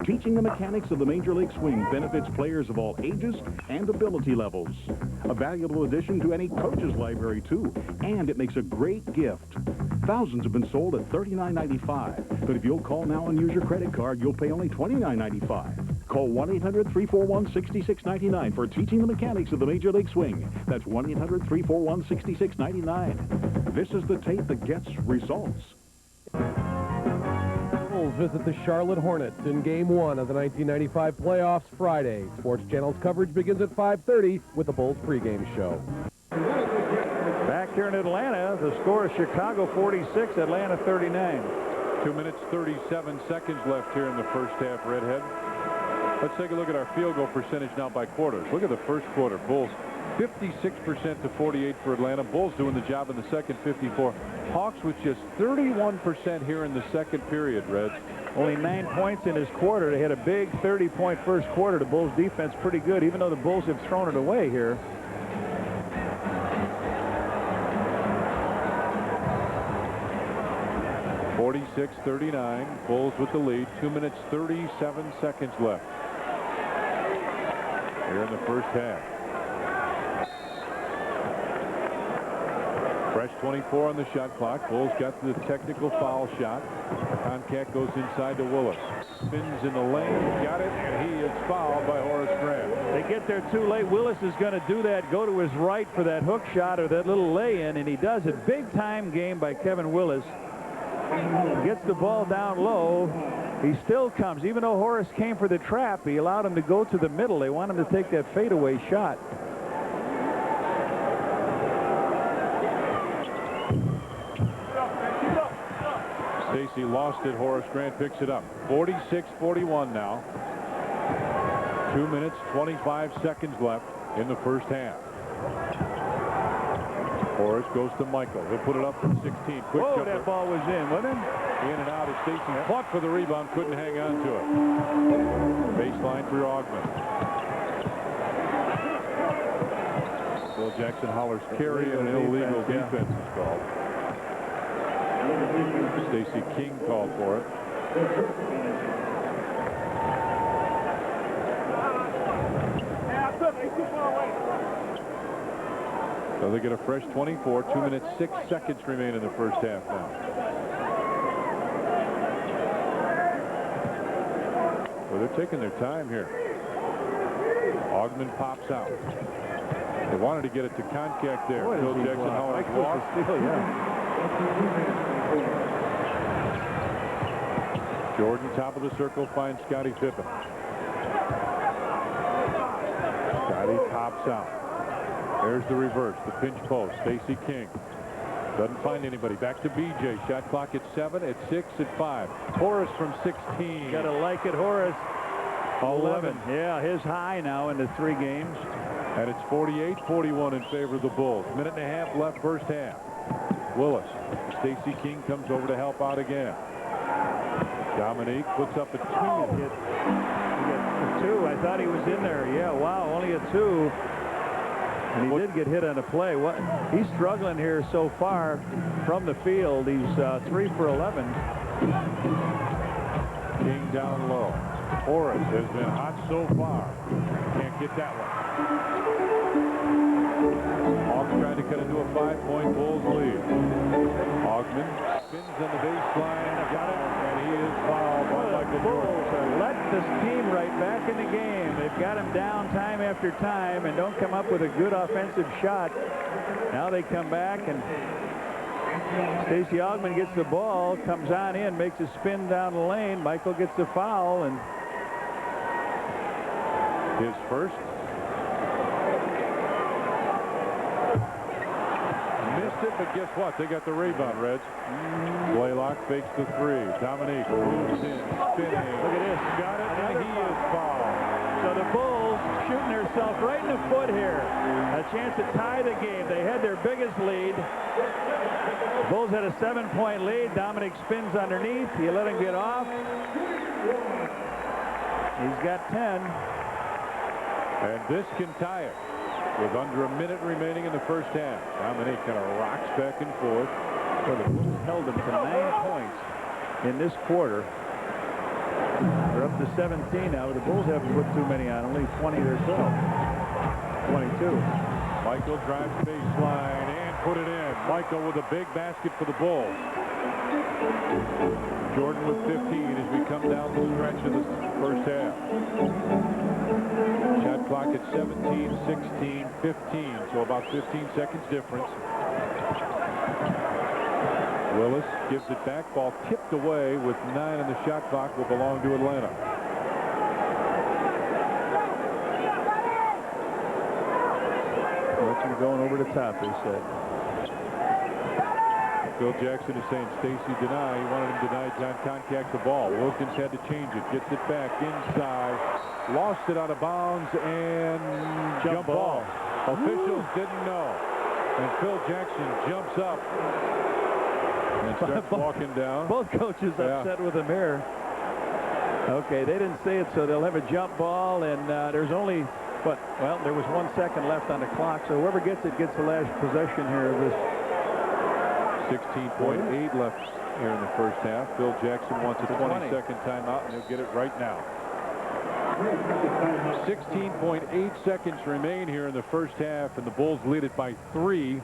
Teaching the Mechanics of the Major League Swing benefits players of all ages and ability levels. A valuable addition to any coach's library, too, and it makes a great gift. Thousands have been sold at $39.95, but if you'll call now and use your credit card, you'll pay only $29.95. Call 1-800-341-6699 for Teaching the Mechanics of the Major League Swing. That's 1-800-341-6699. This is the tape that gets results. Bulls visit the Charlotte Hornets in Game 1 of the 1995 playoffs Friday. Sports Channel's coverage begins at 5:30 with the Bulls pregame show. Back here in Atlanta, the score is Chicago 46, Atlanta 39. 2 minutes, 37 seconds left here in the first half, Redhead. Let's take a look at our field goal percentage now by quarters. Look at the first quarter. Bulls 56% to 48 for Atlanta. Bulls doing the job in the second, 54. Hawks with just 31% here in the second period, Reds. Only 9 points in his quarter. They had a big 30-point first quarter. The Bulls defense pretty good, even though the Bulls have thrown it away here. (46-39). Bulls with the lead. 2 minutes, 37 seconds left here in the first half. Fresh 24 on the shot clock. Bulls got the technical foul shot. Concat goes inside to Willis. Spins in the lane. Got it, and he is fouled by Horace Grant. They get there too late. Willis is going to do that, go to his right for that hook shot or that little lay-in, and he does it. Big-time game by Kevin Willis. Gets the ball down low. He still comes. Even though Horace came for the trap, he allowed him to go to the middle. They want him to take that fadeaway shot. Stacy lost it. Horace Grant picks it up. 46-41 now. 2 minutes, 25 seconds left in the first half. Horace goes to Michael. He'll put it up from 16. Quick Whoa, jumper. that ball was in, wasn't it? In and out as Stacy fought for the rebound, couldn't hang on to it. Baseline for Augman. Phil Jackson hollers carry and an illegal defense is called. Stacey King called for it. So they get a fresh 24. 2 minutes, 6 seconds remain in the first half now. Well, they're taking their time here. Augman pops out. They wanted to get it to Concact there. Phil Jackson hollers walk. Jordan, top of the circle, finds Scottie Pippen. Scottie pops out. There's the reverse, the pinch post. Stacey King doesn't find anybody. Back to BJ. Shot clock at 7, at 6, at 5. Horace from 16. Got to like it, Horace. 11. Yeah, his high now in the 3 games. And it's 48-41 in favor of the Bulls. Minute and a half left first half. Willis. Stacey King comes over to help out again. Dominique puts up a 2. He gets a 2. I thought he was in there. Yeah, wow, only a 2. And he did get hit on a play. He's struggling here so far from the field. He's 3 for 11. King down low. Horace has been hot so far. Can't get that one. Hawks trying to cut into a 5-point Bulls lead. Augman spins on the baseline. Got it. And he is fouled by Michael Jordan. Let this team right back in the game. They've got him down time after time and don't come up with a good offensive shot. Now they come back and Stacey Augman gets the ball, comes on in, makes a spin down the lane. Michael gets the foul and his first. Missed it, but guess what? They got the rebound, Reds. Blaylock fakes the 3. Dominique moves in, spinning. Look at this. Got it, and he is fouled. So the Bulls shooting themselves right in the foot here. A chance to tie the game. They had their biggest lead. The Bulls had a 7-point lead. Dominic spins underneath. You let him get off. He's got 10. And this can tie it with under a minute remaining in the first half. Dominique kind of rocks back and forth. So the Bulls held them to 9 points in this quarter. They're up to 17 now. The Bulls haven't put too many on, only 20 themselves. 22. Michael drives baseline and put it in. Michael with a big basket for the Bulls. Jordan with 15 as we come down the stretch of the first half. Shot clock at 17, 16, 15. So about 15 seconds difference. Willis gives it back. Ball tipped away with 9 on the shot clock. Will belong to Atlanta. Wilson going over the top, they said. Phil Jackson is saying Stacey deny. He wanted him to deny John Concact the ball. Wilkins had to change it. Gets it back inside. Lost it out of bounds and jump ball. Officials didn't know. And Phil Jackson jumps up And starts walking down. Both coaches upset with him here. Okay, they didn't say it, so they'll have a jump ball, and there's only, well, there was 1 second left on the clock, so whoever gets it gets the last possession here of this. 16.8 left here in the first half. Phil Jackson wants a 20-second timeout, and he'll get it right now. 16.8 seconds remain here in the first half, and the Bulls lead it by 3,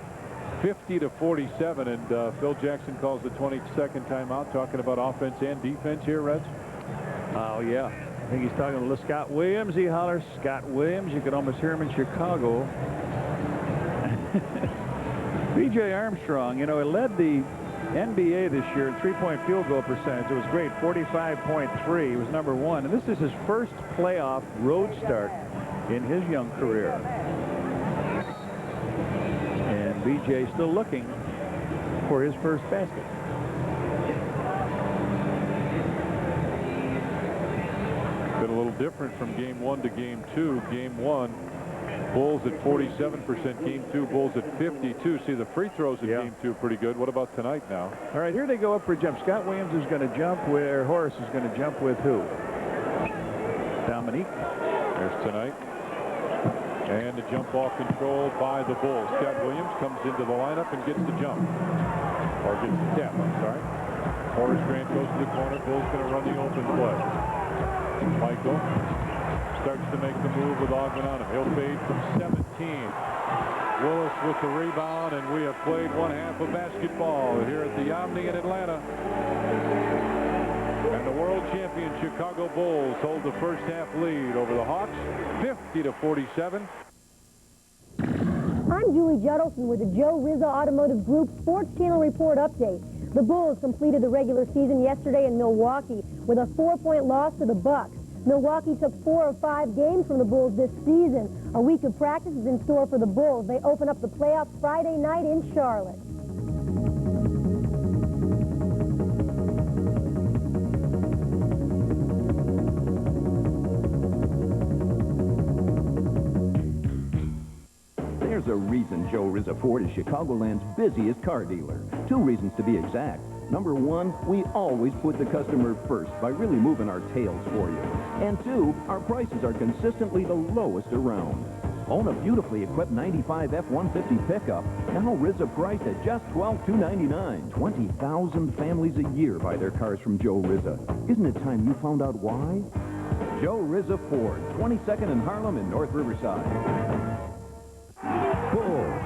50-47, and Phil Jackson calls the 20-second timeout, talking about offense and defense here, Reds. Oh, yeah. I think he's talking to Scott Williams. He hollers, Scott Williams. You could almost hear him in Chicago. B.J. Armstrong, you know, it led the NBA this year in three-point field goal percentage. It was great, 45.3. He was #1. And this is his first playoff road start in his young career. And B.J. still looking for his first basket. Been a little different from game 1 to game 2. Game 1, Bulls at 47%. Game 2, Bulls at 52. See, the free throws in game 2 pretty good. What about tonight now? All right, here they go up for a jump. Scott Williams is going to jump where Horace is going to jump with who? Dominique. There's tonight. And the jump ball controlled by the Bulls. Scott Williams comes into the lineup and gets the jump. Or gets the tap, I'm sorry. Horace Grant goes to the corner. Bulls going to run the open play. Michael starts to make the move with Ogden on him. He'll fade from 17. Willis with the rebound, and we have played one half of basketball here at the Omni in Atlanta. And the world champion Chicago Bulls hold the first half lead over the Hawks, 50-47. I'm Julie Judelson with the Joe Rizza Automotive Group Sports Channel Report Update. The Bulls completed the regular season yesterday in Milwaukee with a 4-point loss to the Bucks. Milwaukee took 4 of 5 games from the Bulls this season. A week of practice is in store for the Bulls. They open up the playoffs Friday night in Charlotte. There's a reason Joe Rizza Ford is Chicagoland's busiest car dealer. 2 reasons to be exact. Number 1, we always put the customer first by really moving our tails for you. And 2, our prices are consistently the lowest around. Own a beautifully equipped 95 F-150 pickup, now Rizza priced at just $12,299. 20,000 families a year buy their cars from Joe Rizza. Isn't it time you found out why? Joe Rizza Ford, 22nd and Harlem in North Riverside. Bulls.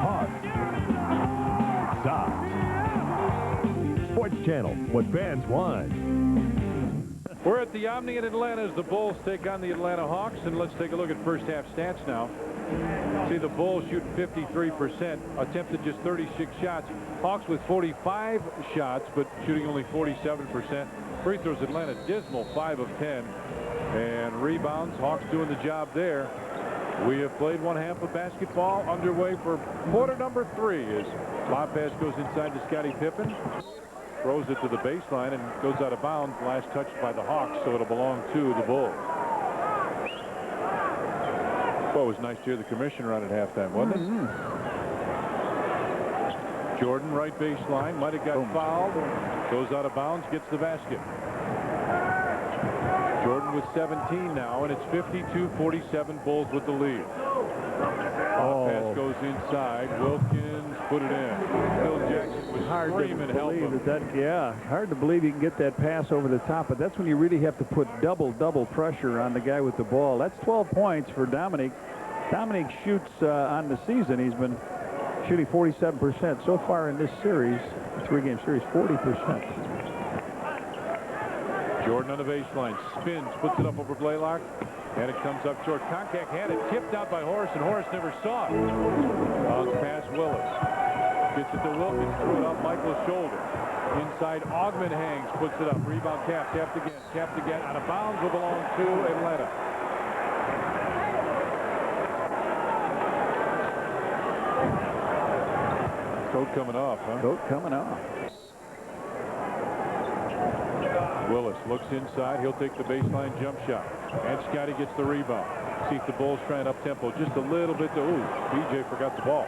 Hawks. Sox. Sports Channel, what fans want. We're at the Omni in Atlanta as the Bulls take on the Atlanta Hawks, and let's take a look at first half stats now. See, the Bulls shoot 53%, attempted just 36 shots. Hawks with 45 shots, but shooting only 47%. Free throws, Atlanta dismal, 5 of 10. And rebounds, Hawks doing the job there. We have played one half of basketball, underway for quarter number 3 as lob pass goes inside to Scottie Pippen. Throws it to the baseline and goes out of bounds. Last touched by the Hawks, so it'll belong to the Bulls. Well, it was nice to hear the commissioner on at halftime, wasn't it? Jordan, right baseline, might have got fouled. Goes out of bounds, gets the basket. Jordan with 17 now, and it's 52-47, Bulls with the lead. Pass goes inside. Wilkins put it in. Phil Jackson was screaming help him. Hard to believe you can get that pass over the top, but that's when you really have to put double pressure on the guy with the ball. That's 12 points for Dominic. Dominic shoots on the season. He's been shooting 47% so far in this series, 3-game series, 40%. Jordan on the baseline, spins, puts it up over Blaylock, and it comes up short. Contact had it tipped out by Horace, and Horace never saw it. Bounce pass Willis. Gets it to Wilkins, threw it off Michael's shoulder. Inside, Ogman hangs, puts it up. Rebound, tapped again. Out of bounds will belong to Atlanta. Coat coming off, huh? Coat coming off. Willis looks inside. He'll take the baseline jump shot. And Scottie gets the rebound. See if the Bulls trying up tempo just a little bit. BJ forgot the ball.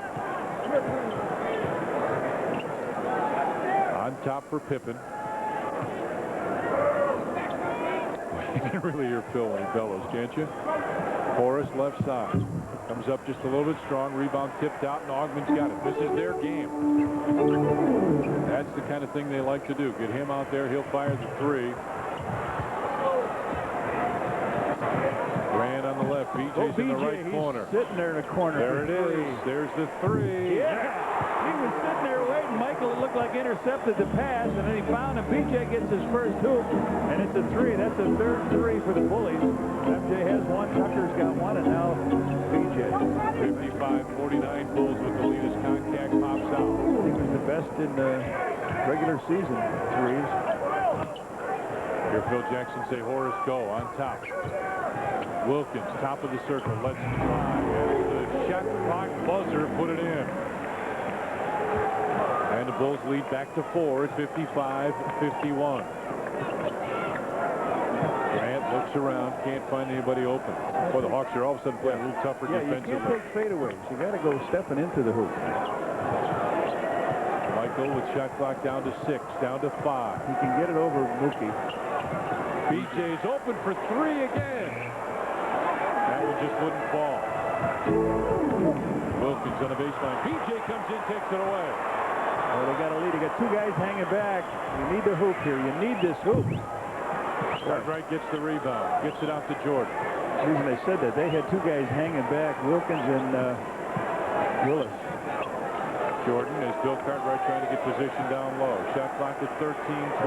top for Pippen. You can really hear Phil when he bellows, can't you? Horace left side. Comes up just a little bit strong. Rebound tipped out, and Augman's got it. This is their game. That's the kind of thing they like to do. Get him out there. He'll fire the three. Grant on the left. BJ's in the right corner. Sitting there in the corner. There it is. There's the three. Yeah. He was sitting there waiting. Michael, it looked like intercepted the pass, and then he found him. BJ gets his first hoop, and it's a three. That's the third three for the Bullies. MJ has one. Tucker's got one, and now BJ. 55-49 Bulls with the lead as Concac pops out. He was the best in the regular season threes. Here Phil Jackson say Horace go on top. Wilkins, top of the circle, lets it fly. And the shot clock buzzer put it in. And the Bulls lead back to 4 at 55-51. Grant looks around, can't find anybody open. Boy, the Hawks are all of a sudden playing a little tougher defensively. You can't take fadeaways. You got to go stepping into the hoop. Michael with shot clock down to 6, down to 5. He can get it over Mookie. BJ's open for 3 again. That one just wouldn't fall. Wilkins on the baseline. BJ comes in, takes it away. Well, they got a lead. They got two guys hanging back. You need the hoop here. You need this hoop. Cartwright gets the rebound. Gets it out to Jordan. The reason they said that, they had two guys hanging back, Wilkins and Willis. Jordan is Bill Cartwright trying to get position down low. Shot clock at 13-12.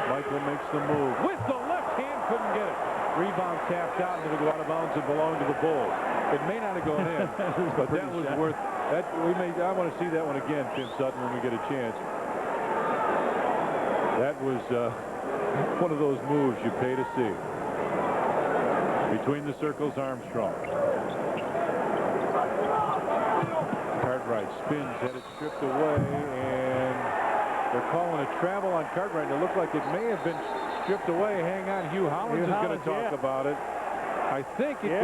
Michael makes the move. With the left hand, couldn't get it. Rebound tapped out into the out of bounds and belonged to the Bulls. It may not have gone in, but that was worth that. I want to see that one again, Tim Sutton, when we get a chance. That was one of those moves you pay to see. Between the circles, Armstrong. Cartwright spins, had it stripped away, and they're calling a travel on Cartwright. It looked like it may have been stripped away. Hang on, Hugh Hollins is going to talk about it. I think it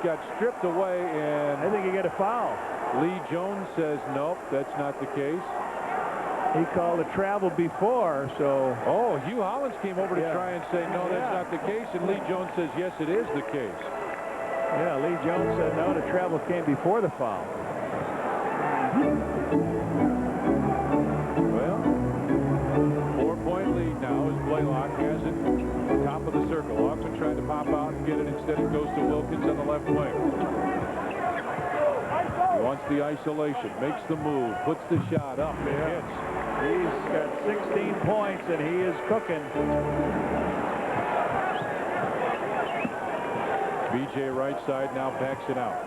got stripped away, and I think he got a foul. Lee Jones says nope, that's not the case. He called a travel before, so. Oh, Hugh Hollins came over to try and say no, that's not the case, and Lee Jones says yes, it is the case. Yeah, Lee Jones said no, the travel came before the foul. Well, 4-point lead now as Blaylock has it. Top of the circle. Augman trying to pop out and get it. Instead, it goes to Wilkins on the left wing. He wants the isolation. Makes the move. Puts the shot up. It hits. He's got 16 points, and he is cooking. BJ right side now backs it out.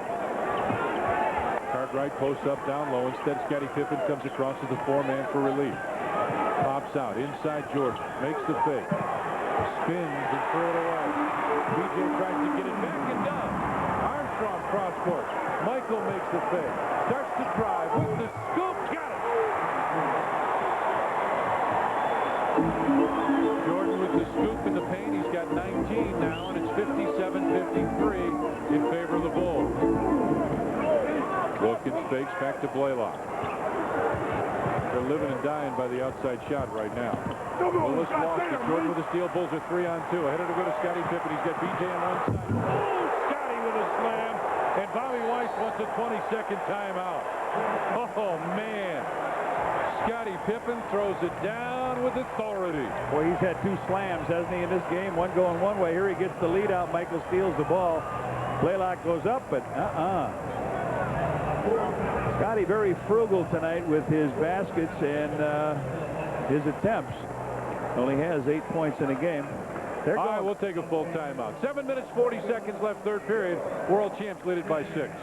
Cartwright posts up down low. Instead, Scottie Pippen comes across as the 4-man for relief. Pops out. Inside Jordan. Makes the fake. Spins and throw it away. BJ tries to get it back and does. Armstrong cross court. Michael makes the fake. Starts to drive with the scoop. Got it. Jordan with the scoop in the paint. He's got 19 now, and it's 57-53 in favor of the Bulls. Wilkins fakes back to Blaylock. They're living and dying by the outside shot right now. Willis lost it. Jordan with a steal. Bulls are 3-on-2. Ahead of to go to Scottie Pippen. He's got BJ on one side. Oh, Scottie with a slam. And Bobby Weiss wants a 20-second timeout. Oh, man. Scottie Pippen throws it down with authority. Boy, he's had two slams, hasn't he, in this game? One going one way. Here he gets the lead out. Michael steals the ball. Blaylock goes up, but Scottie very frugal tonight with his baskets and his attempts. Only has 8 points in a game. All right, we'll take a full timeout. 7 minutes, 40 seconds left, third period. World champs lead it by 6.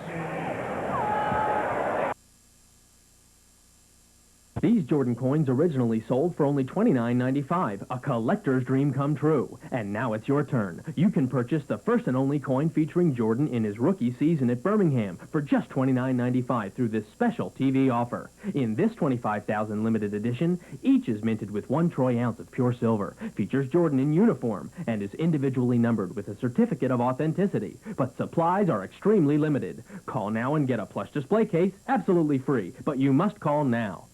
These Jordan coins originally sold for only $29.95, a collector's dream come true. And now it's your turn. You can purchase the first and only coin featuring Jordan in his rookie season at Birmingham for just $29.95 through this special TV offer. In this 25,000 limited edition, each is minted with 1 troy ounce of pure silver, features Jordan in uniform, and is individually numbered with a certificate of authenticity. But supplies are extremely limited. Call now and get a plush display case absolutely free, but you must call now.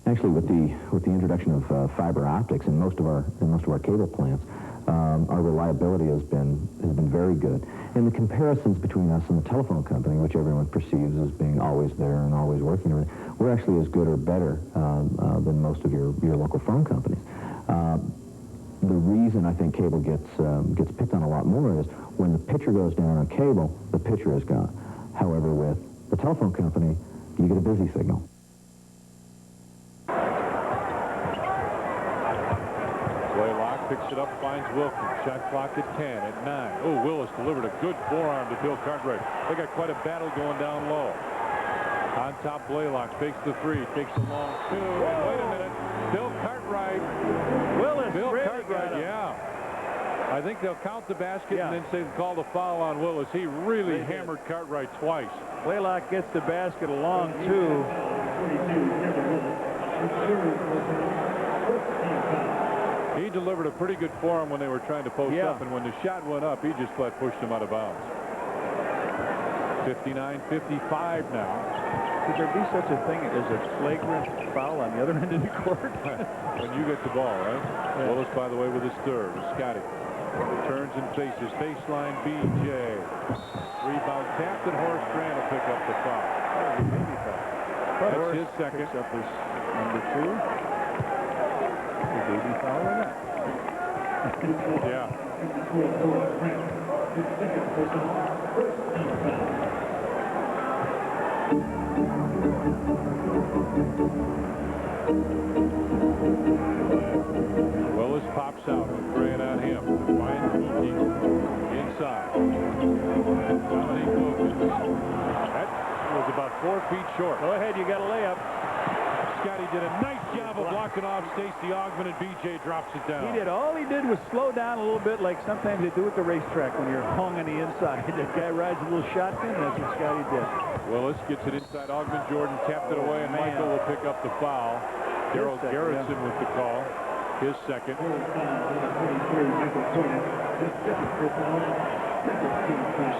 Actually, with the introduction of fiber optics in most of our cable plants, our reliability has been very good. And the comparisons between us and the telephone company, which everyone perceives as being always there and always working, we're actually as good or better than most of your local phone companies. The reason I think cable gets picked on a lot more is when the picture goes down on cable, the picture is gone. However, with the telephone company, you get a busy signal. Blaylock picks it up, finds Wilkins. Shot clock at 10, at 9. Oh, Willis delivered a good forearm to Bill Cartwright. They got quite a battle going down low. On top, Blaylock fakes the 3, takes a long 2. And wait a minute, Bill Cartwright. Bill really Cartwright, yeah. I think they'll count the basket and then say call the foul on Willis. He really hammered Cartwright twice. Blaylock gets the basket along 2. He delivered a pretty good forearm when they were trying to post up, and when the shot went up, he just flat pushed him out of bounds. 59-55 now. Could there be such a thing as a flagrant foul on the other end of the court? When you get the ball, right? Yeah. Willis, by the way, with his third. Scotty turns and faces. Baseline, BJ. Rebound tapped, and Horace Grant will pick up the foul. That's his second. Picks up his number 2. The baby foul or not? Yeah. Willis pops out with Grant on him. Finds Mookie inside. Dominique Wilkins. That was about 4 feet short. Go ahead, you got a layup. Scotty did a nice job of blocking off Stacey Augmon, and BJ drops it down. He did. All he did was slow down a little bit, like sometimes they do at the racetrack when you're hung on the inside. That guy rides a little shotgun. That's what Scotty did. Willis gets it inside Augmon. Jordan tapped it away, and Michael will pick up the foul. Darryl Garrison with the call. His second.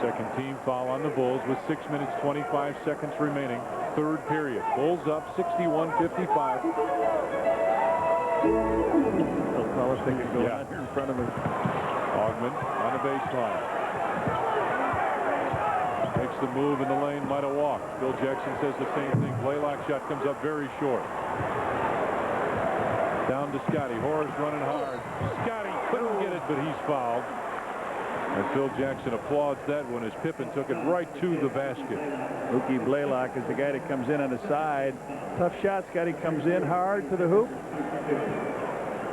Second team foul on the Bulls with 6 minutes, 25 seconds remaining. Third period. Bulls up 61-55. They'll call if they can go out here in front of him. Augmon on the baseline. Makes the move in the lane, might have walked. Bill Jackson says the same thing. Blaylock shot comes up very short. Down to Scotty. Horace running hard. Scotty couldn't get it, but he's fouled. And Phil Jackson applauds that one as Pippen took it right to the basket. Mookie Blaylock is the guy that comes in on the side. Tough shot. Scotty comes in hard to the hoop.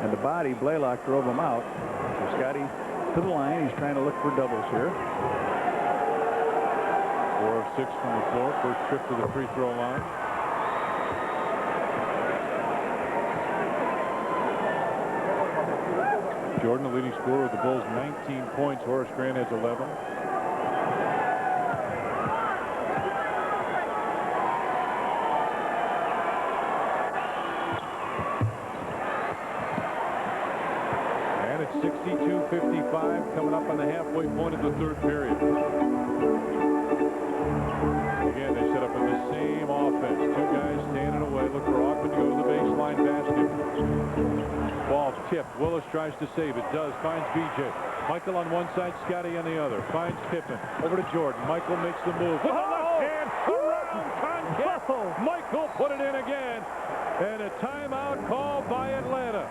And the body, Blaylock drove him out. So Scotty to the line. He's trying to look for doubles here. 4 of 6 from the floor. First trip to the free throw line. Jordan, the leading scorer with the Bulls, 19 points. Horace Grant has 11. And it's 62-55 coming up on the halfway point of the third period. Again, they set up in the same offense. 2 guys standing away. Look for Augmon to go to the baseline basket. Ball tipped. Willis tries to save it. Does. Finds BJ. Michael on one side, Scotty on the other. Finds Pippen. Over to Jordan. Michael makes the move. With the left hand. Around contact. Michael put it in again. And a timeout called by Atlanta.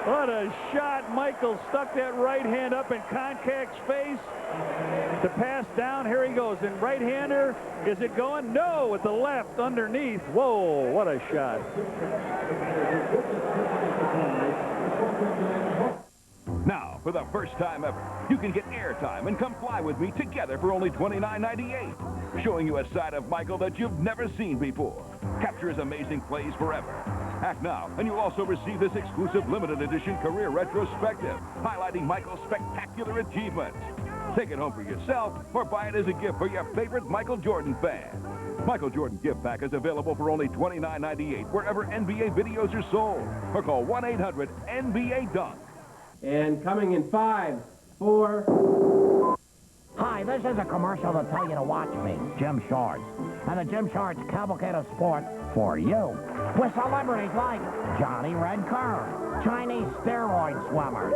What a shot. Michael stuck that right hand up in Koncak's face. To pass down. Here he goes. And right-hander. Is it going? No. With the left underneath. Whoa. What a shot. Now, for the first time ever, you can get airtime and come fly with me together for only $29.98. Showing you a side of Michael that you've never seen before. Capture his amazing plays forever. Act now, and you'll also receive this exclusive limited edition career retrospective, highlighting Michael's spectacular achievements. Take it home for yourself, or buy it as a gift for your favorite Michael Jordan fan. Michael Jordan gift pack is available for only $29.98 wherever NBA videos are sold. Or call 1-800-NBA-DUNK. And coming in 5, 4... Hi, this is a commercial to tell you to watch me, Jim Shorts. And the Jim Shorts Cavalcade of Sports for you. With celebrities like Johnny Redcar, Chinese steroid swimmers,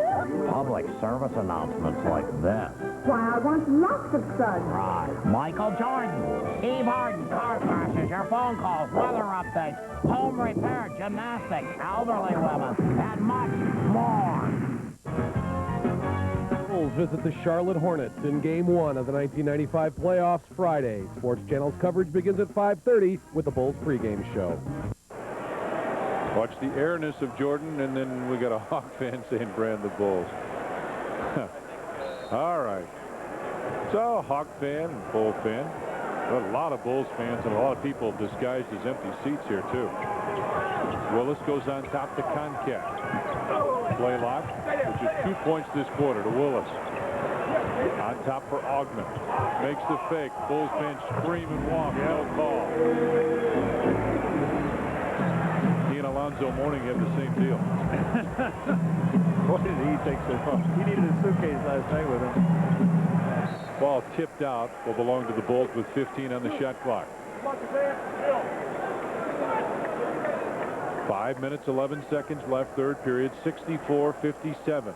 public service announcements like this. Why, I want lots of sun. Right. Michael Jordan, Steve Harden, car crashes, your phone calls, weather updates, home repair, gymnastics, elderly women, and much more. Bulls visit the Charlotte Hornets in Game 1 of the 1995 playoffs Friday. Sports Channel's coverage begins at 5:30 with the Bulls pregame show. Watch the airness of Jordan, and then we got a Hawk fan saying brand the Bulls. All right. So, Hawk fan and Bull fan. A lot of Bulls fans and a lot of people disguised as empty seats here, too. Willis goes on top to Concat. Play lock, which is 2 points this quarter to Willis. On top for Augment. Makes the fake. Bulls fans scream and walk. No call. He and Alonzo Mourning have the same deal. Boy, did he take so long. He needed a suitcase last night with him. Ball tipped out will belong to the Bulls with 15 on the shot clock. 5 minutes, 11 seconds left, third period, 64-57.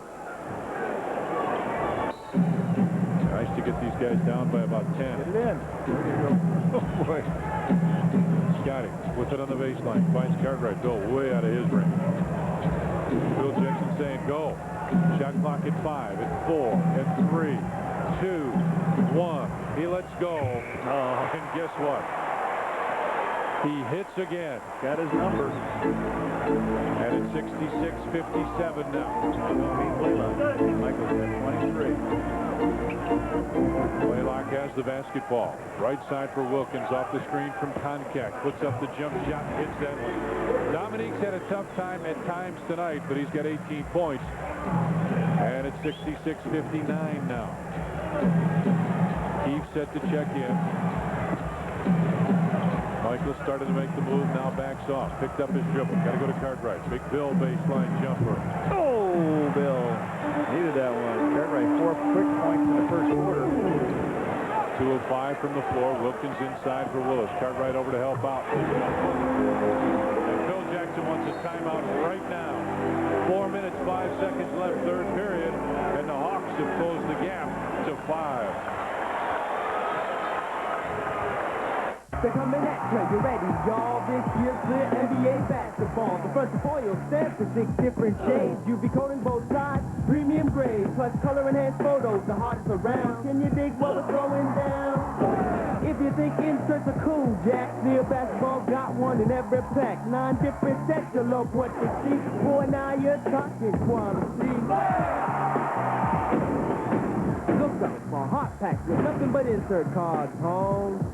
Nice to get these guys down by about 10. Get it in. There you go. Oh, boy. Scotty with it on the baseline. Finds Cartwright. Bill way out of his range. Bill Jackson saying go. Shot clock at 5, at 4, at 3, 2, 1. He lets go. And guess what? He hits again. Got his number. And it's 66-57 now. Michael's got 23. Blaylock has the basketball. Right side for Wilkins off the screen from Concac. Puts up the jump shot, hits that one. Dominique's had a tough time at times tonight, but he's got 18 points. And it's 66-59 now. Keefe set to check in. Michael started to make the move, now backs off. Picked up his dribble. Got to go to Cartwright. Big Bill baseline jumper. Oh, Bill. Needed that one. Cartwright, 4 quick points in the first quarter. 2:05 from the floor. Wilkins inside for Willis. Cartwright over to help out. And Phil Jackson wants a timeout right now. 4 minutes, 5 seconds left, third period. And the Hawks have closed the gap to 5. They're coming at you, you ready, y'all? This year's clear NBA basketball. The first foil stands for 6 different shades. UV coating both sides, premium grade, plus color enhanced photos, the hardest around. Can you dig what we're throwing down? If you think inserts are cool, Jack, Steel Basketball got one in every pack. 9 different sets, you love what you see. Boy, now you're talking quality. Look out for hot packs with nothing but insert cards, home.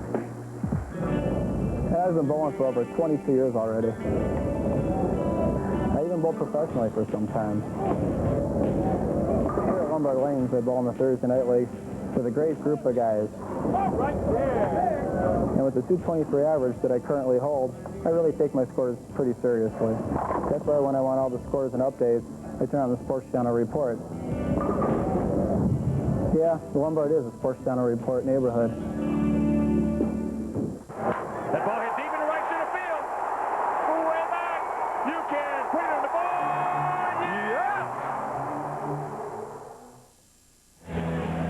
I've been bowling for over 22 years already. I even bowled professionally for some time. Here at Lombard Lanes, I bowl in the Thursday Night League with a great group of guys. Right there. And with the 223 average that I currently hold, I really take my scores pretty seriously. That's why when I want all the scores and updates, I turn on the Sports Channel report. Yeah, the Lombard is a Sports Channel report neighborhood. That ball hit deep into right center field. Way back. You can put it on the board. Yeah!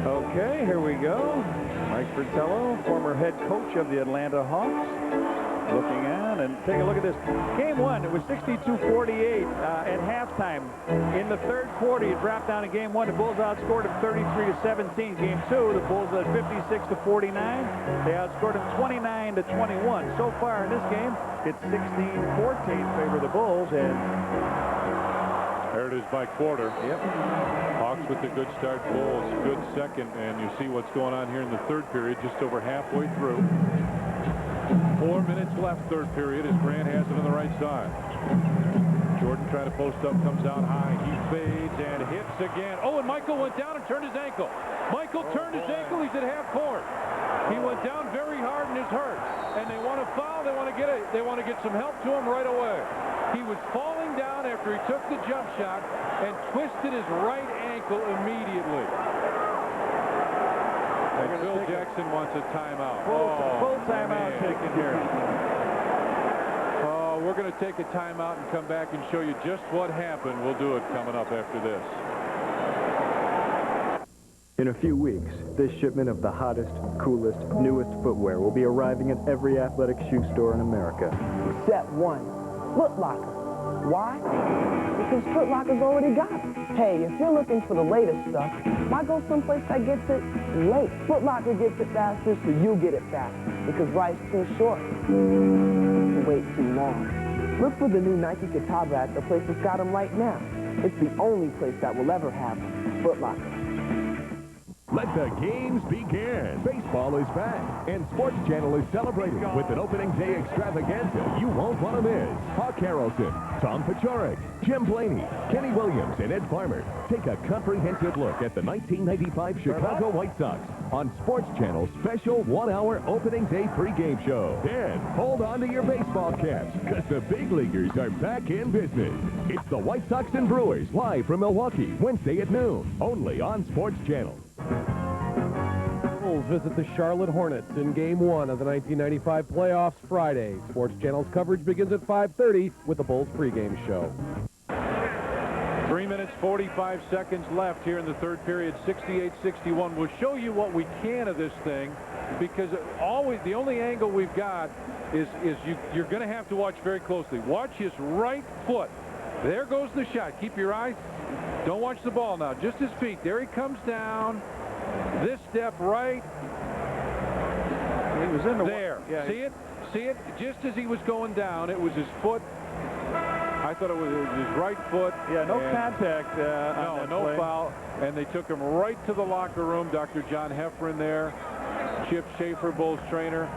Okay, here we go. Mike Fratello, former head coach of the Atlanta Hawks, looking on and take a look at this. Game 1, it was 62-48 at halftime. In the third quarter, you dropped down in Game 1. The Bulls outscored them 33-17. Game 2, the Bulls led 56-49. They outscored them 29-21. So far in this game, it's 16-14 in favor of the Bulls. And there it is by quarter. Yep. Hawks with the good start, Bulls good second, and you see what's going on here in the third period, just over halfway through. 4 minutes left, third period, as Grant has it on the right side. Jordan trying to post up, comes out high. He fades and hits again. Oh, and Michael went down and turned his ankle. Michael turned his ankle. He's at half court. He went down very hard and is hurt. And they want to foul. They want to get some help to him right away. He was falling down after he took the jump shot and twisted his right ankle immediately. And Phil Jackson wants a timeout. Full timeout taken here. we're going to take a timeout and come back and show you just what happened. We'll do it coming up after this. In a few weeks, this shipment of the hottest, coolest, newest footwear will be arriving at every athletic shoe store in America. Except one, Foot Locker. Why? Because Foot Locker's already got it. Hey, if you're looking for the latest stuff, why go someplace that gets it late? Foot Locker gets it faster, so you get it faster. Because life's too short to wait too long. Look for the new Nike Catawba at the place that's got them right now. It's the only place that will ever have them. Foot Locker. Let the games begin. Baseball is back, and Sports Channel is celebrating with an opening day extravaganza you won't want to miss. Hawk Harrelson, Tom Paciorek, Jim Blaney, Kenny Williams, and Ed Farmer take a comprehensive look at the 1995 Chicago White Sox on Sports Channel's special one-hour opening day pregame show. Then, hold on to your baseball caps, because the big leaguers are back in business. It's the White Sox and Brewers live from Milwaukee, Wednesday at noon, only on Sports Channel. Bulls visit the Charlotte Hornets in Game 1 of the 1995 playoffs Friday. Sports Channel's coverage begins at 5:30 with the Bulls pregame show. 3 minutes, 45 seconds left here in the third period, 68-61. We'll show you what we can of this thing, because always the only angle we've got is you're going to have to watch very closely. Watch his right foot. There goes the shot. Keep your eyes. Don't watch the ball now. Just his feet. There he comes down. This step right. He was in the there. Yeah, see it? See it? Just as he was going down, it was his foot. I thought it was his right foot. Yeah, no contact on that no play. foul. And they took him right to the locker room. Dr. John Heffron there. Chip Schaefer, Bulls trainer.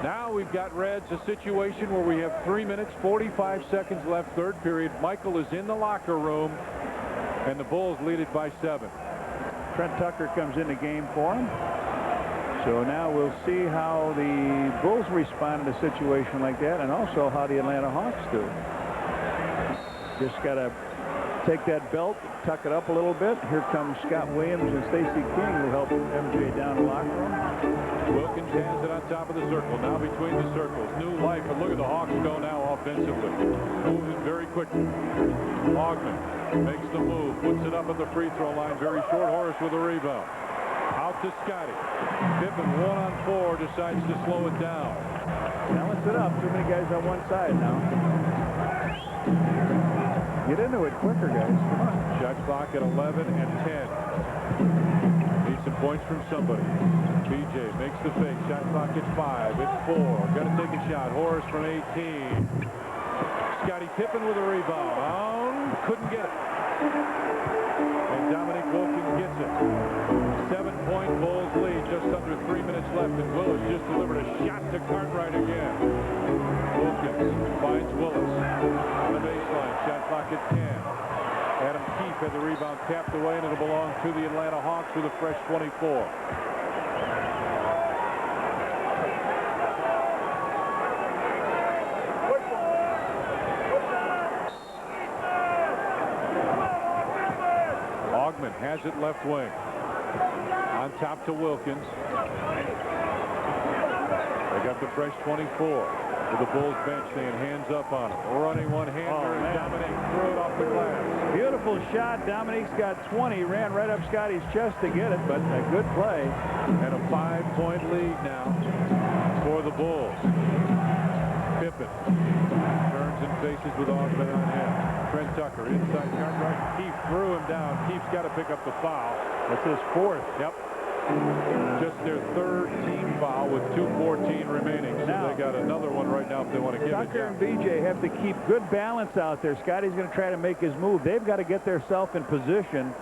Now we've got Reds, a situation where we have 3 minutes, 45 seconds left, third period. Michael is in the locker room, and the Bulls lead it by 7. Trent Tucker comes in the game for him. So now we'll see how the Bulls respond in a situation like that, and also how the Atlanta Hawks do. Just got to take that belt, tuck it up a little bit. Here comes Scott Williams and Stacey King, who help MJ down the locker room. Wilkins has it on top of the circle, now between the circles. New life, and look at the Hawks go now offensively. Moving very quickly. Ogman makes the move, puts it up at the free throw line. Very short. Horace with a rebound. Out to Scotty. Pippen 1-on-4, decides to slow it down. Balance it up. Too many guys on one side now. Get into it quicker, guys. Come on. Shot clock at 11 and 10. Need some points from somebody. BJ makes the fake. Shot clock at 5. It's 4. Got to take a shot. Horace from 18. Scottie Pippen with a rebound. Couldn't get it. And Dominic Wilkins gets it. 7-point Bulls lead. Just under 3 minutes left. And Willis just delivered a shot to Cartwright again. Wilkins finds Willis on the baseline. Shot clock at 10. Adam Keefe had the rebound tapped away, and it'll belong to the Atlanta Hawks with a fresh 24. Ogman has it left wing. On top to Wilkins. They got the fresh 24. With the Bulls bench saying hands up on him. Running one-hander, and Dominic threw it off the glass. Beautiful shot. Dominic's got 20. Ran right up Scotty's chest to get it, but a good play. And a 5-point lead now for the Bulls. Pippen turns and faces with Ogman on him. Trent Tucker inside Cartwright. Keefe threw him down. Keefe's got to pick up the foul. That's his 4th. Yep. Just their 3rd team foul with 2:14 remaining. So now, they got another one right now if they want to give it. Tucker and BJ have to keep good balance out there. Scotty's going to try to make his move. They've got to get themselves in position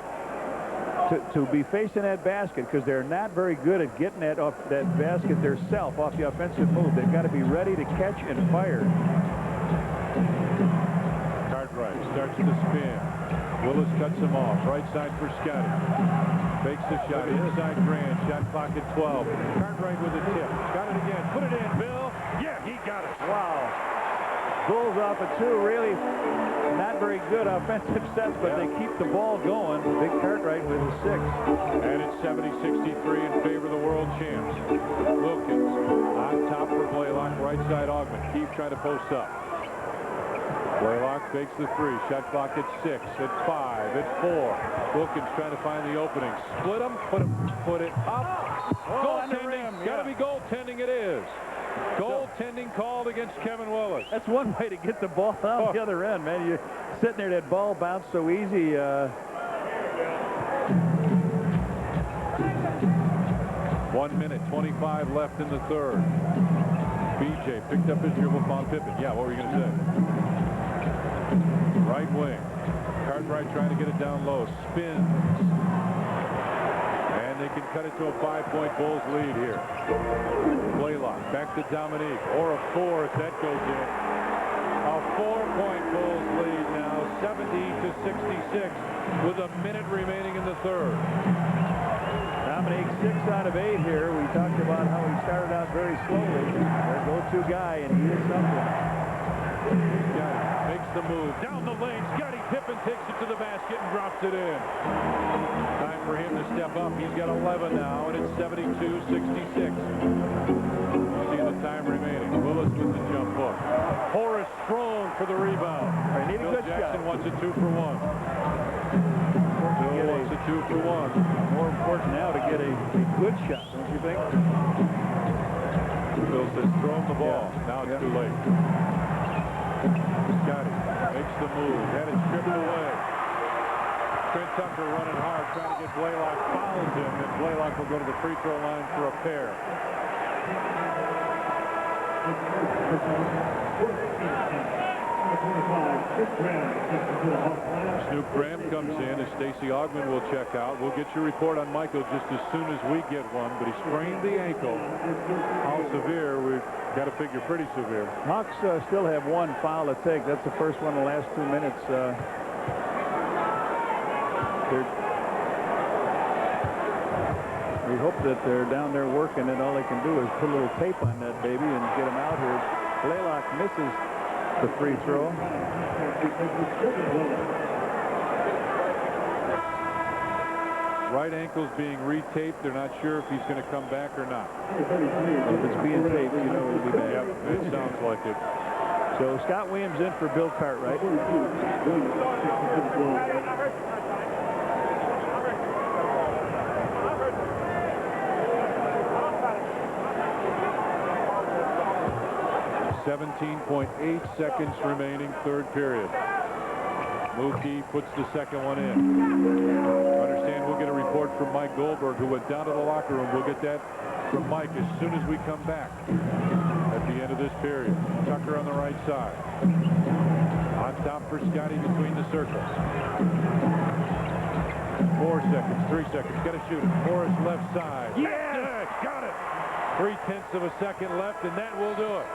to be facing that basket, because they're not very good at getting that off that basket themselves off the offensive move. They've got to be ready to catch and fire. Cartwright starts to spin. Willis cuts him off. Right side for Scotty. Fakes the shot. Inside Grant. Shot clock at 12. Cartwright with a tip. Got it again. Put it in, Bill. Yeah, he got it. Wow. Bulls off of 2 really not very good offensive sets, but they keep the ball going. Big Cartwright with a 6. And it's 70-63 in favor of the world champs. Wilkins on top for Blaylock. Right side Ogman. Keefe trying to post up. Blaylock fakes the 3. Shot clock at 6, at 5, at 4. Wilkins trying to find the opening. Split him, put it up. Goaltending. Got to be goaltending. It is. Goaltending called against Kevin Willis. That's one way to get the ball out the other end, man. You're sitting there, that ball bounced so easy. 1 minute, 25 left in the third. BJ picked up his dribble on Pippen. Yeah, what were you going to say? Right wing. Cartwright trying to get it down low. Spins. And they can cut it to a 5-point Bulls lead here. Blaylock back to Dominique. Or a 4 if that goes in. A 4-point Bulls lead now. 70-66 with a minute remaining in the third. Dominique 6 out of 8 here. We talked about how he started out very slowly. Their go-to guy, and he is something. Scotty makes the move. Down the lane. Scotty Pippen takes it to the basket and drops it in. Time for him to step up. He's got 11 now, and it's 72-66. See the time remaining. Willis with the jump hook. Horace Strong for the rebound. I need a Bill good Jackson shot. wants a 2 for 1. Bill wants a 2 for 1. More important now to get a good shot, don't you think? Bill says throw him the ball. Now it's too late. Scotty makes the move. Had it stripped away. Trent Tucker running hard, trying to get Blaylock. Fouls him, and Blaylock will go to the free throw line for a pair. Snoop Graham comes in as Stacey Augman will check out. We'll get your report on Michael just as soon as we get one, but he sprained the ankle. How severe? We've got to figure pretty severe. Hawks still have 1 foul to take. That's the first one in the last 2 minutes. We hope that they're down there working, and all they can do is put a little tape on that baby and get him out here. Blaylock misses the free throw. Right ankle's being retaped. They're not sure if he's going to come back or not. If it's being taped, you know it'll be back. Yep, it sounds like it. So Scott Williams in for Bill Cartwright. .8 seconds remaining, third period. Mookie puts the second one in. Understand we'll get a report from Mike Goldberg, who went down to the locker room. We'll get that from Mike as soon as we come back at the end of this period. Tucker on the right side. On top for Scotty between the circles. 4 seconds, 3 seconds. Got to shoot it. Morris left side. Yeah! Got it. 3/10 of a second left, and that will do it.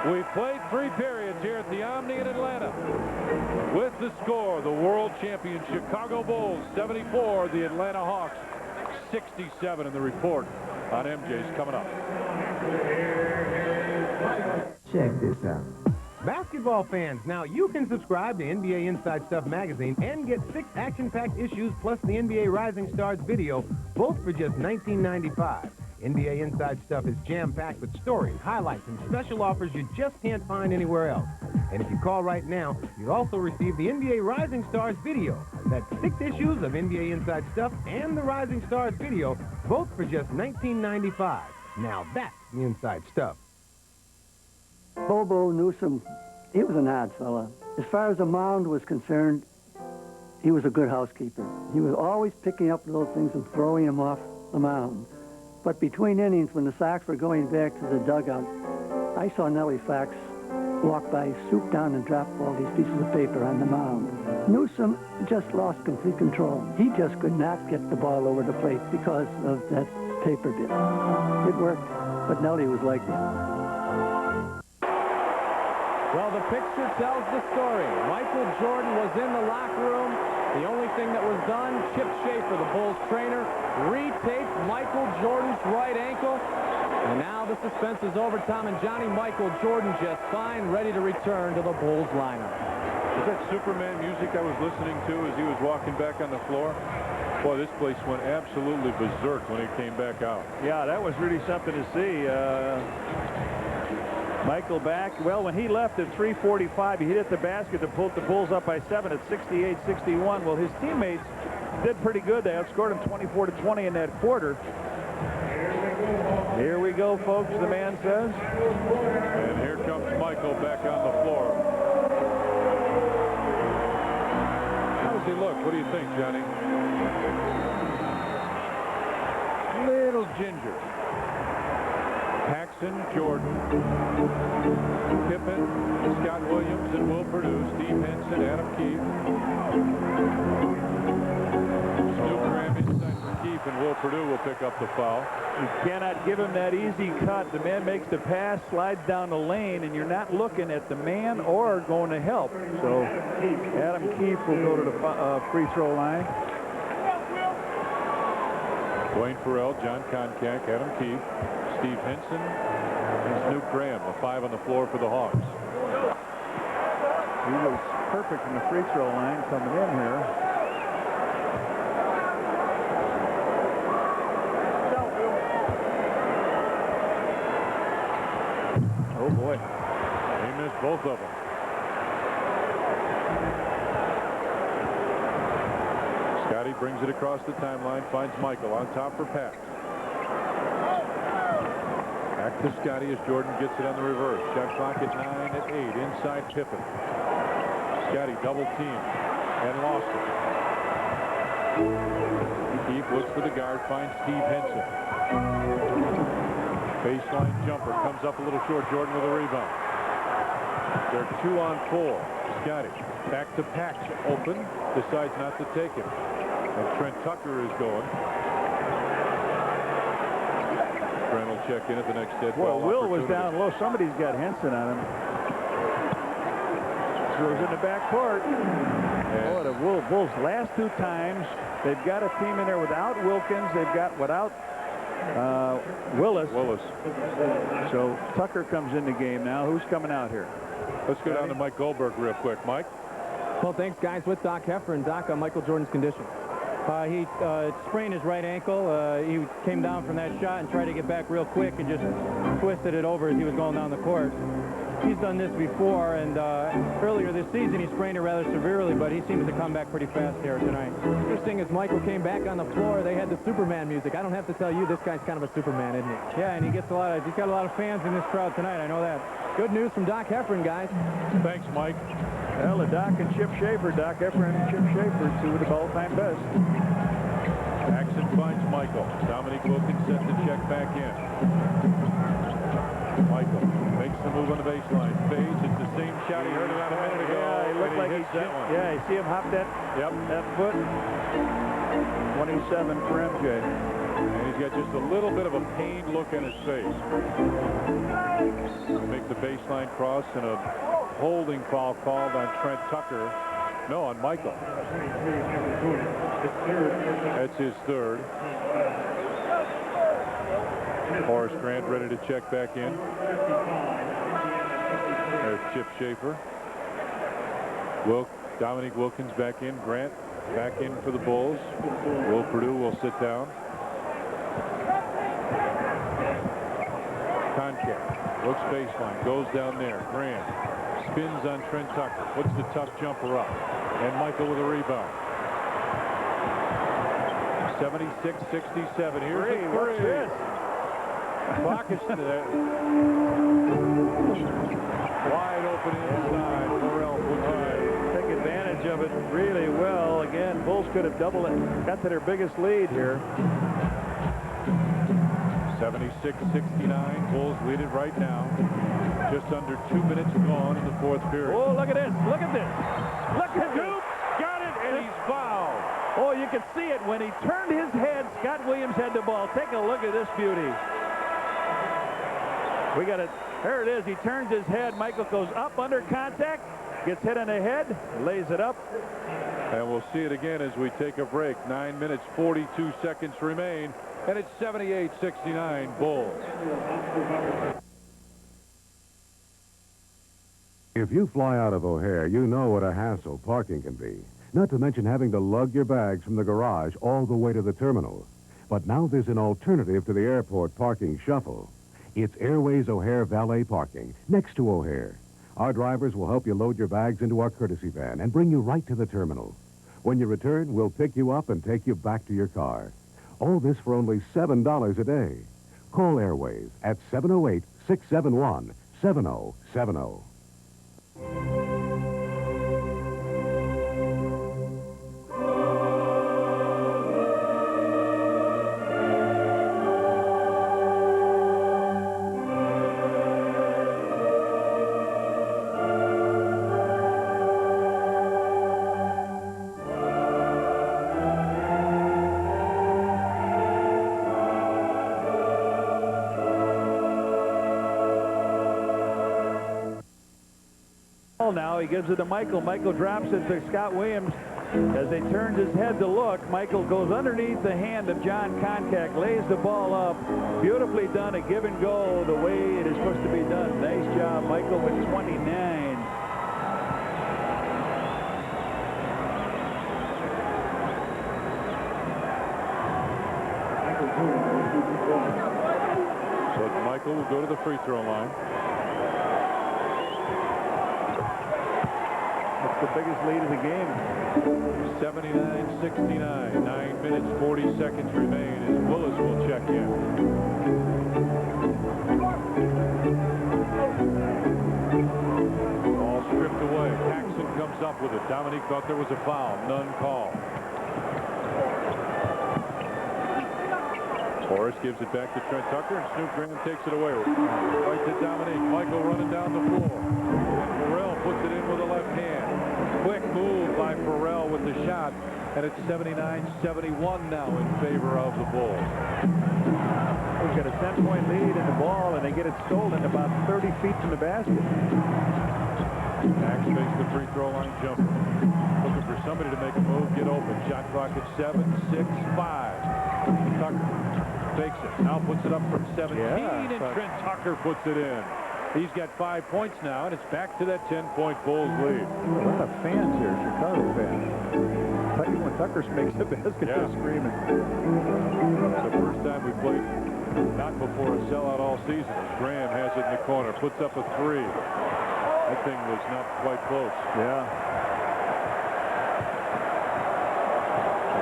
We've played 3 periods here at the Omni in Atlanta. With the score, the world champion Chicago Bulls 74, the Atlanta Hawks 67, and the report on MJ's coming up. Check this out. Basketball fans, now you can subscribe to NBA Inside Stuff magazine and get 6 action-packed issues plus the NBA Rising Stars video, both for just $19.95. NBA Inside Stuff is jam-packed with stories, highlights, and special offers you just can't find anywhere else. And if you call right now, you'll also receive the NBA Rising Stars video. That's 6 issues of NBA Inside Stuff and the Rising Stars video, both for just $19.95. Now that's the Inside Stuff. Bobo Newsom, he was an odd fella. As far as the mound was concerned, he was a good housekeeper. He was always picking up little things and throwing them off the mound. But between innings, when the Sox were going back to the dugout, I saw Nellie Fox walk by, swoop down, and drop all these pieces of paper on the mound. Newsom just lost complete control. He just could not get the ball over the plate because of that paper bit. It worked, but Nellie was like that. Well, the picture tells the story. Michael Jordan was in the locker room. The only thing that was done, Chip Schaefer, the Bulls trainer, retaped Michael Jordan's right ankle. And now the suspense is over, Tom, and Johnny Michael Jordan just fine, ready to return to the Bulls lineup. Was that Superman music I was listening to as he was walking back on the floor? Boy, this place went absolutely berserk when he came back out. Yeah, that was really something to see. Michael back. Well, when he left at 3:45, he hit the basket to pull the Bulls up by 7 at 68-61. Well, his teammates did pretty good. They outscored him 24-20 in that quarter. Here we go, folks, the man says. And here comes Michael back on the floor. How does he look? What do you think, Johnny? Little ginger. Paxson, Jordan, Pippen, Scott Williams, and Will Perdue, Steve Henson, Adam Keefe. Snoop Graham inside for Keefe, and Will Perdue will pick up the foul. You cannot give him that easy cut. The man makes the pass, slides down the lane, and you're not looking at the man or going to help. So Adam Keefe will go to the free throw line. Dwayne Farrell, John Koncak, Adam Keefe, Steve Henson, and Snoop Graham, the 5 on the floor for the Hawks. He was perfect from the free throw line coming in here. Oh, boy. He missed both of them. Scotty brings it across the timeline, finds Michael on top for Pat. Back to Scotty as Jordan gets it on the reverse. Shot clock at 9 at 8. Inside Pippen. Scotty double team and lost it. Keefe looks for the guard, finds Steve Henson. Baseline jumper comes up a little short. Jordan with a rebound. They're 2 on 4. Scotty back to Pax, open, decides not to take it. And Trent Tucker is going. Grant will check in at the next dead ball. Well, Will was down low. Somebody's got Henson on him. Throws in the back court. Oh, the Bulls last 2 times. They've got a team in there without Wilkins. They've got without Willis. So Tucker comes in the game now. Who's coming out here? Let's go down to Mike Goldberg real quick. Mike? Well, thanks, guys. With Doc Heffron. Doc, on Michael Jordan's condition. He sprained his right ankle. He came down from that shot and tried to get back real quick and just twisted it over as he was going down the court. He's done this before, and earlier this season he sprained it rather severely, but he seems to come back pretty fast here tonight. Interesting, as Michael came back on the floor, they had the Superman music. I don't have to tell you, this guy's kind of a Superman, isn't he? Yeah, and he's got a lot of fans in this crowd tonight. I know that. Good news from Doc Heffron, guys. Thanks, Mike. Well, the Doc and Chip Schaefer. Doc Heffron and Chip Schaefer, 2 of the all-time best. Paxson finds Michael. Dominique Wilkins sends the check back in. Michael makes the move on the baseline. Fades. It's the same shot he heard about a minute ago. Yeah, he looked like he hit that one. Yeah, you see him hop that foot. 27 for MJ. And he's got just a little bit of a pained look on his face. He'll make the baseline cross and a holding foul called on Trent Tucker. No, on Michael. That's his 3rd. Horace Grant ready to check back in. There's Chip Schaefer. Dominique Wilkins back in. Grant back in for the Bulls. Will Perdue will sit down. Koncak looks baseline, goes down there. Grant spins on Trent Tucker, puts the tough jumper up, and Michael with a rebound. 76-67. Here's a 3. What's this? Clock is there. Wide open inside. Morrell take advantage of it really well. Again, Bulls could have doubled it, got to their biggest lead here. 76-69. Bulls lead it right now. Just under 2 minutes gone in the 4th period. Oh, look at this. Look at this. Look at Duke. Got it, and he's fouled. Oh, you can see it when he turned his head. Scott Williams had the ball. Take a look at this beauty. We got it. There it is. He turns his head. Michael goes up under contact, gets hit on the head, lays it up. And we'll see it again as we take a break. 9 minutes, 42 seconds remain. And it's 78-69 Bulls. If you fly out of O'Hare, you know what a hassle parking can be. Not to mention having to lug your bags from the garage all the way to the terminal. But now there's an alternative to the airport parking shuffle. It's Airways O'Hare Valet Parking, next to O'Hare. Our drivers will help you load your bags into our courtesy van and bring you right to the terminal. When you return, we'll pick you up and take you back to your car. All this for only $7 a day. Call Airways at 708-671-7070. Now he gives it to Michael. Michael drops it to Scott Williams. As he turns his head to look, Michael goes underneath the hand of John Koncak, lays the ball up. Beautifully done, a give and go the way it is supposed to be done. Nice job, Michael, with 29. So Michael will go to the free throw line. That's the biggest lead of the game. 79-69. 9 minutes, 40 seconds remain as Willis will check in. Ball stripped away. Paxson comes up with it. Dominique thought there was a foul. None called. Horace gives it back to Trent Tucker, and Snoop Graham takes it away. Right to Dominique. Michael running down the floor. And Farrell puts it in with a left hand. Quick move by Farrell with the shot, and it's 79-71 now in favor of the Bulls. We've got a 10-point lead in the ball, and they get it stolen about 30 feet from the basket. Max makes the free throw line jumper. Looking for somebody to make a move, get open. Shot clock at 7, 6, 5. Tucker takes it. Now puts it up from 17, and Trent Tucker puts it in. He's got 5 points now, and it's back to that 10-point Bulls lead. A lot of fans here, Chicago fans. When Tucker makes the basket, they're screaming. It's the first time we played not before a sellout all season. Graham has it in the corner, puts up a 3. That thing was not quite close. Yeah.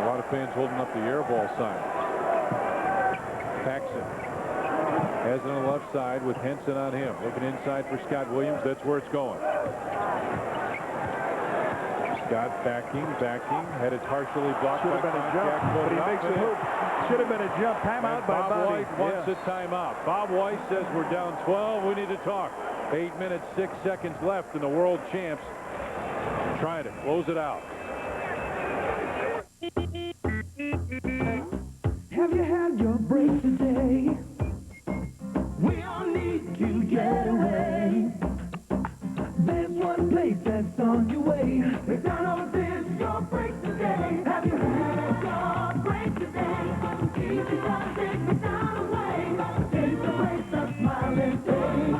A lot of fans holding up the air ball sign. Paxson has it on the left side with Henson on him. Looking inside for Scott Williams. That's where it's going. Scott backing. Had it partially blocked. Should have been a jump, but he makes a move. Should have been a jump. Timeout by Bob White wants a timeout. Bob White says we're down 12. We need to talk. 8 minutes, 6 seconds left, and the world champs trying to close it out. Have you had your break today? We all need to get away. There's one place that's on your way. McDonald's is your break today. Have you had your break today? Easy something McDonald's way. Taste the break, the smiling day.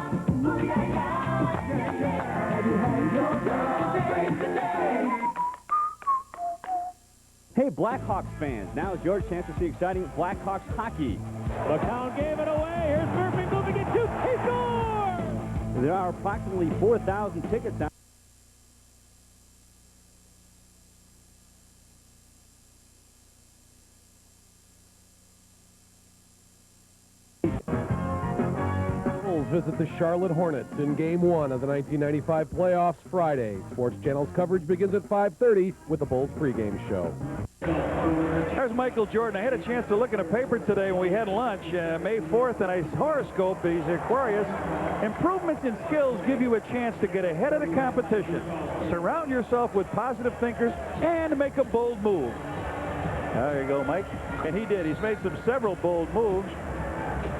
Ooh, yeah, yeah. Have you had your break today? Hey, Blackhawks fans, now is your chance to see exciting Blackhawks hockey. McCown gave it away. Here's Murphy moving it too. He scores! There are approximately 4,000 tickets out. Visit the Charlotte Hornets in Game 1 of the 1995 playoffs Friday. Sports Channel's coverage begins at 5:30 with the Bulls pregame show. There's Michael Jordan. I had a chance to look in a paper today when we had lunch, May 4th, and I horoscope. He's Aquarius. Improvements in skills give you a chance to get ahead of the competition. Surround yourself with positive thinkers and make a bold move. There you go, Mike. And he did. He's made several bold moves.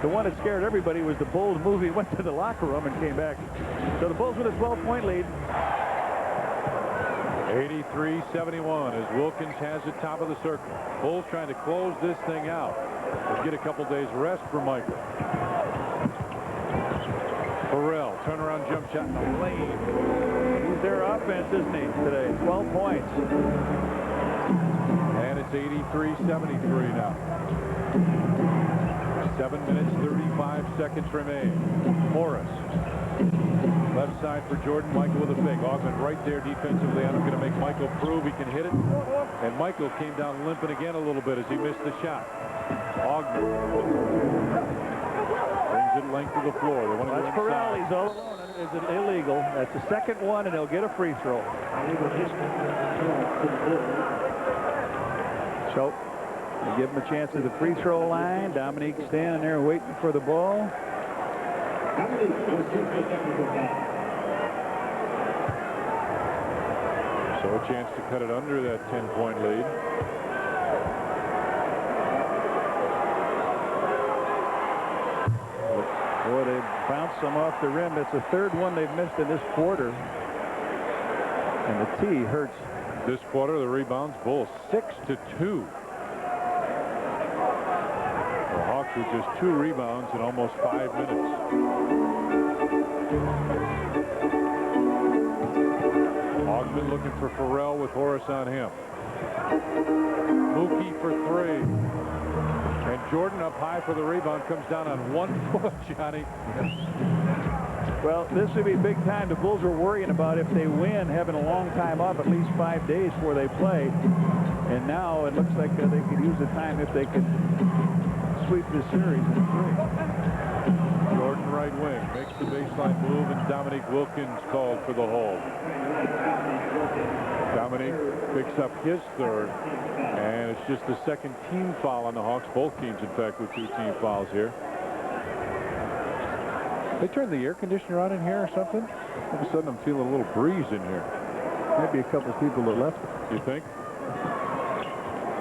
The one that scared everybody was the bold move. He went to the locker room and came back. So the Bulls with a 12-point lead. 83-71 as Wilkins has it top of the circle. Bulls trying to close this thing out. Let's get a couple days rest for Michael. Farrell, turnaround jump shot in the lane. He's their offense, isn't he, today? 12 points. And it's 83-73 now. 7 minutes, 35 seconds remain. Horace. Left side for Jordan. Michael with a fake. Augment right there defensively. I'm going to make Michael prove he can hit it. And Michael came down limping again a little bit as he missed the shot. Augment brings it length of the floor. They want to That's Corral. He's all alone. Is it illegal? That's the second one, and he'll get a free throw. So they give him a chance at the free throw line. Dominique standing there waiting for the ball. So a chance to cut it under that 10-point lead. Boy, they bounced some off the rim. That's the third one they've missed in this quarter. And the tee hurts. This quarter, the rebounds, Bulls 6-2. The Hawks with just 2 rebounds in almost 5 minutes. Augment looking for Farrell with Horace on him. Mookie for 3. And Jordan up high for the rebound, comes down on 1 foot, Johnny. Well, this would be big time. The Bulls are worrying about if they win, having a long time off, at least 5 days before they play. And now it looks like they could use the time if they could sweep this series in 3. Jordan right wing makes the baseline move, and Dominique Wilkins called for the hold. Dominique picks up his 3rd, and it's just the 2nd team foul on the Hawks. Both teams, in fact, with 2 team fouls here. They turned the air conditioner on in here or something? All of a sudden, I'm feeling a little breeze in here. Maybe a couple of people that left. You think?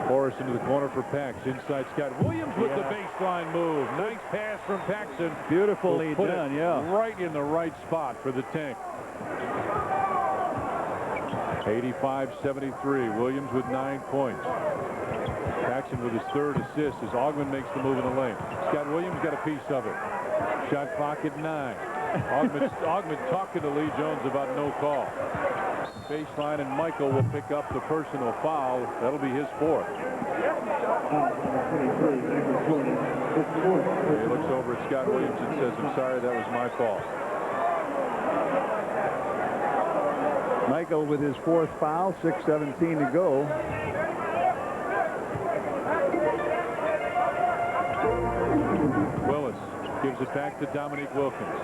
Horace into the corner for Pax. Inside Scott Williams with the baseline move. Nice pass from Paxson. Beautifully done, yeah. Right in the right spot for the tank. 85-73. Williams with 9 points. Paxson with his 3rd assist as Augment makes the move in the lane. Scott Williams got a piece of it. Shot clock at 9. Augment talking to Lee Jones about no call. Baseline, and Michael will pick up the personal foul. That'll be his 4th. He looks over at Scott Williams and says, "I'm sorry, that was my fault." Michael with his 4th foul, 6:17 to go. Willis gives it back to Dominique Wilkins.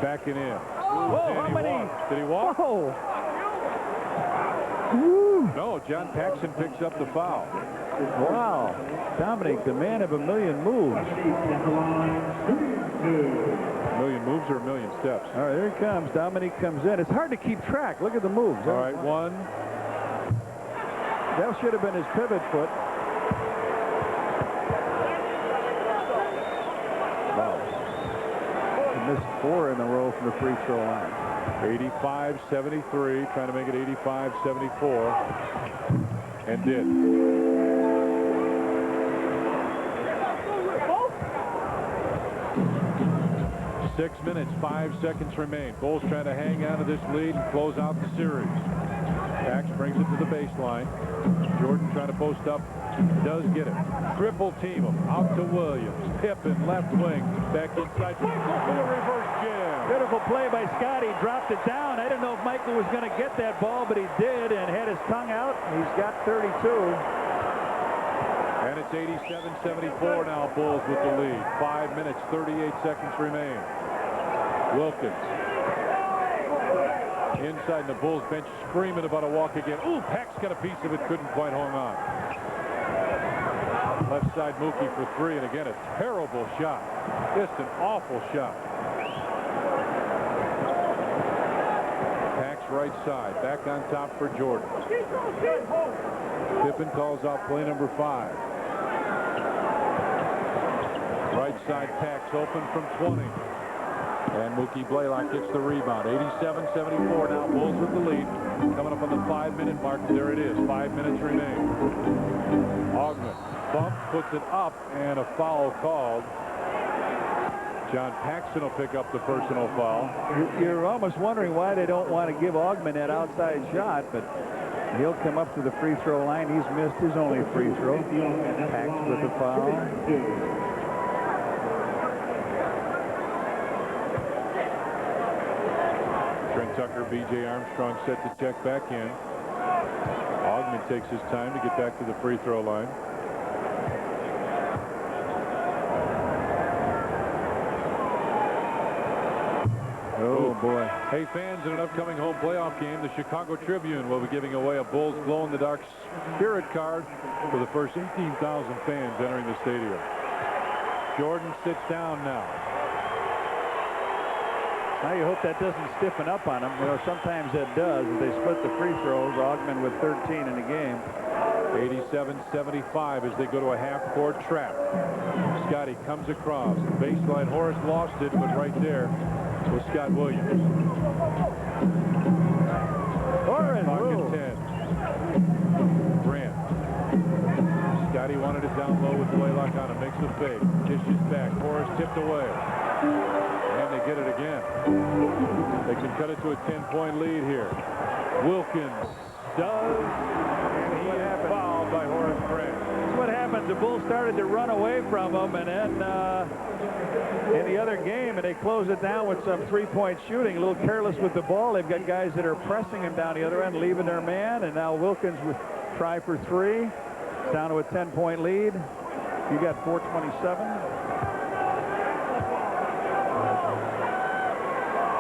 Backing in. Whoa, how many? Did he walk? Whoa. No, John Paxson picks up the foul. Wow. Dominique, the man of a million moves. A million moves or a million steps? All right, here he comes. Dominique comes in. It's hard to keep track. Look at the moves. All right, 1. That should have been his pivot foot. Wow. He missed 4 in a row from the free throw line. 85-73, trying to make it 85-74, and did. 6 minutes, 5 seconds remain. Bulls trying to hang on to this lead and close out the series. Pax brings it to the baseline. Jordan trying to post up. Does get it. Triple team him. Out to Williams. Pippen, left wing. Back inside. Michael for the reverse jam. Beautiful play by Scott. He dropped it down. I didn't know if Michael was going to get that ball, but he did, and had his tongue out. He's got 32. And it's 87-74 now, Bulls with the lead. 5 minutes, 38 seconds remain. Wilkins. Inside the Bulls bench screaming about a walk again. Ooh, Pax got a piece of it, couldn't quite hang on. Left side Mookie for 3, and again a terrible shot. Just an awful shot. Pax right side, back on top for Jordan. Pippen calls out play number 5. Right side Pax open from 20. And Mookie Blaylock gets the rebound. 87-74 now. Bulls with the lead. Coming up on the 5-minute mark. There it is. 5 minutes remain. Augment bump, puts it up, and a foul called. John Paxson will pick up the personal foul. You're almost wondering why they don't want to give Augment that outside shot, but he'll come up to the free throw line. He's missed his only free throw. Pax with the foul. Tucker. B.J. Armstrong set to check back in. Augmon takes his time to get back to the free throw line. Oh, boy. Hey, fans, in an upcoming home playoff game, the Chicago Tribune will be giving away a Bulls glow-in-the-dark spirit card for the first 18,000 fans entering the stadium. Jordan sits down now. Now you hope that doesn't stiffen up on them. You know, sometimes it does. They split the free throws. Augmon with 13 in the game. 87-75 as they go to a half-court trap. Scotty comes across. Baseline. Horace lost it, but right there was Scott Williams. Horace. Pocket 10. Grant. Scotty wanted it down low with Blaylock on him. Makes the fake. Dishes back. Horace tipped away. And they get it again. They can cut it to a 10-point lead here. Wilkins does. And he is fouled by Horace Grant. That's what happens. The Bulls started to run away from them, and then in the other game, and they close it down with some three-point shooting. A little careless with the ball. They've got guys that are pressing him down the other end, leaving their man, and now Wilkins would try for three. Down to a 10-point lead. You got 4:27.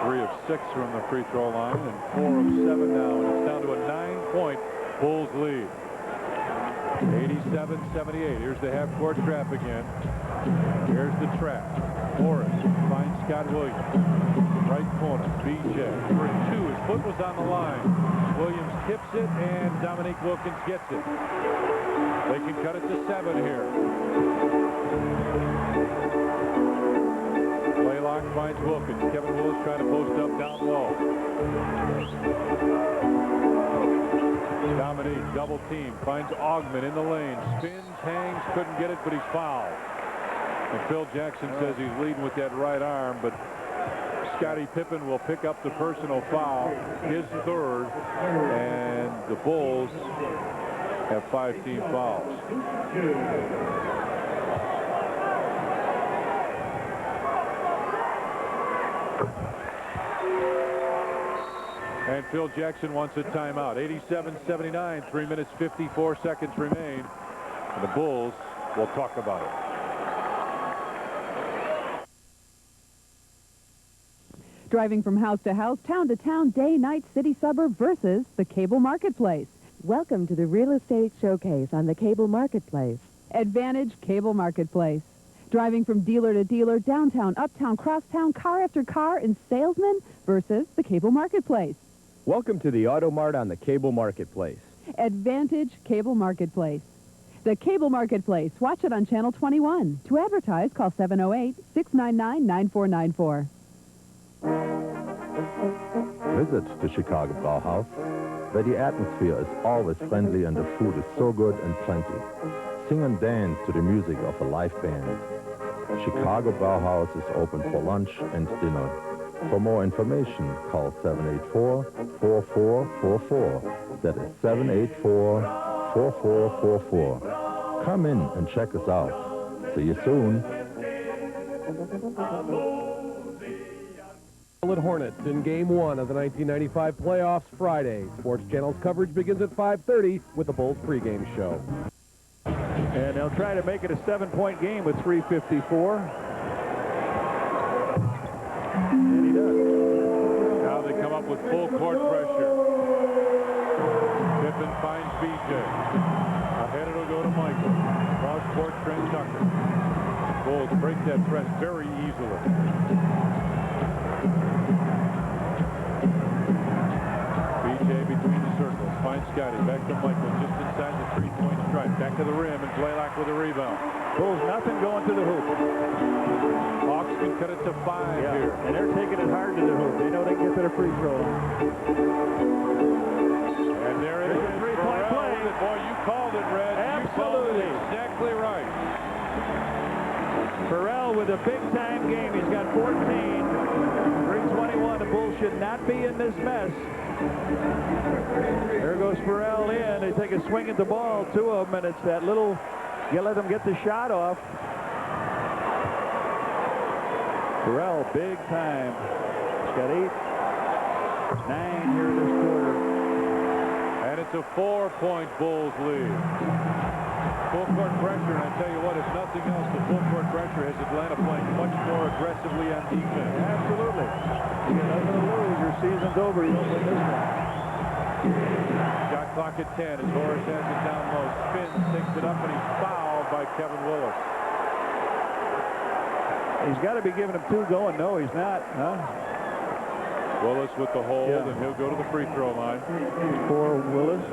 3 of 6 from the free throw line and 4 of 7 now, and it's down to a 9-point Bulls lead. 87-78. Here's the half-court trap again. Here's the trap. Horace finds Scott Williams. Right corner. BJ for 2. His foot was on the line. Williams tips it, and Dominique Wilkins gets it. They can cut it to 7 here. Blaylock finds Wilkins. Kevin Willis trying to post up down low. Dominique double team. Finds Augmon in the lane. Spins, hangs, couldn't get it, but he's fouled. And Phil Jackson says he's leading with that right arm, but Scottie Pippen will pick up the personal foul, his third, and the Bulls have 5 team fouls. And Phil Jackson wants a timeout. 87-79, 3 minutes 54 seconds remain. And the Bulls will talk about it. Driving from house to house, town to town, day, night, city, suburb versus the cable marketplace. Welcome to the Real Estate Showcase on the Cable Marketplace. Advantage Cable Marketplace. Driving from dealer to dealer, downtown, uptown, crosstown, car after car, and salesman versus the Cable Marketplace. Welcome to the Auto Mart on the Cable Marketplace. Advantage Cable Marketplace. The Cable Marketplace. Watch it on Channel 21. To advertise, call 708-699-9494. Visit the Chicago Bauhaus, where the atmosphere is always friendly and the food is so good and plenty. Sing and dance to the music of a live band. Chicago Bauhaus is open for lunch and dinner. For more information, call 784-4444. That is 784-4444. Come in and check us out. See you soon. Charlotte Hornets in Game 1 of the 1995 playoffs Friday. Sports Channel's coverage begins at 5:30 with the Bulls pregame show. And they'll try to make it a 7-point game with 3:54. And he does. Now they come up with full court pressure. Pippen finds BJ. Ahead it'll go to Michael. Cross court, Trent Tucker. Bulls break that press very easily. BJ between the circles. Finds Scotty. Back to Michael just inside the 3-point stripe. Back to the rim, and Blaylock with a rebound. Bulls nothing going to the hoop. Hawks can cut it to 5 here. And they're taking it hard to the hoop. They know they can get to the free throw line. And there it is. 3-point play. Boy, you called it, Red. Absolutely. You called it exactly right. Farrell with a big-time game. He's got 14. 3:21. The Bulls should not be in this mess. There goes Farrell in. They take a swing at the ball, 2 of them, and it's that little, you let them get the shot off. Farrell, big time. He's got 8. 9 here in this quarter. And it's a 4-point Bulls lead. Full court pressure, and I tell you what, if nothing else, the full court pressure has Atlanta playing much more aggressively on defense. Absolutely. You got nothing to lose. Your season's over. You don't win this one. Shot clock at 10 as Horace has it down low. Spins, takes it up, and he's fouled by Kevin Willis. He's got to be giving him 2 going. No, he's not. Huh? Willis with the hold, and he'll go to the free throw line. For Willis.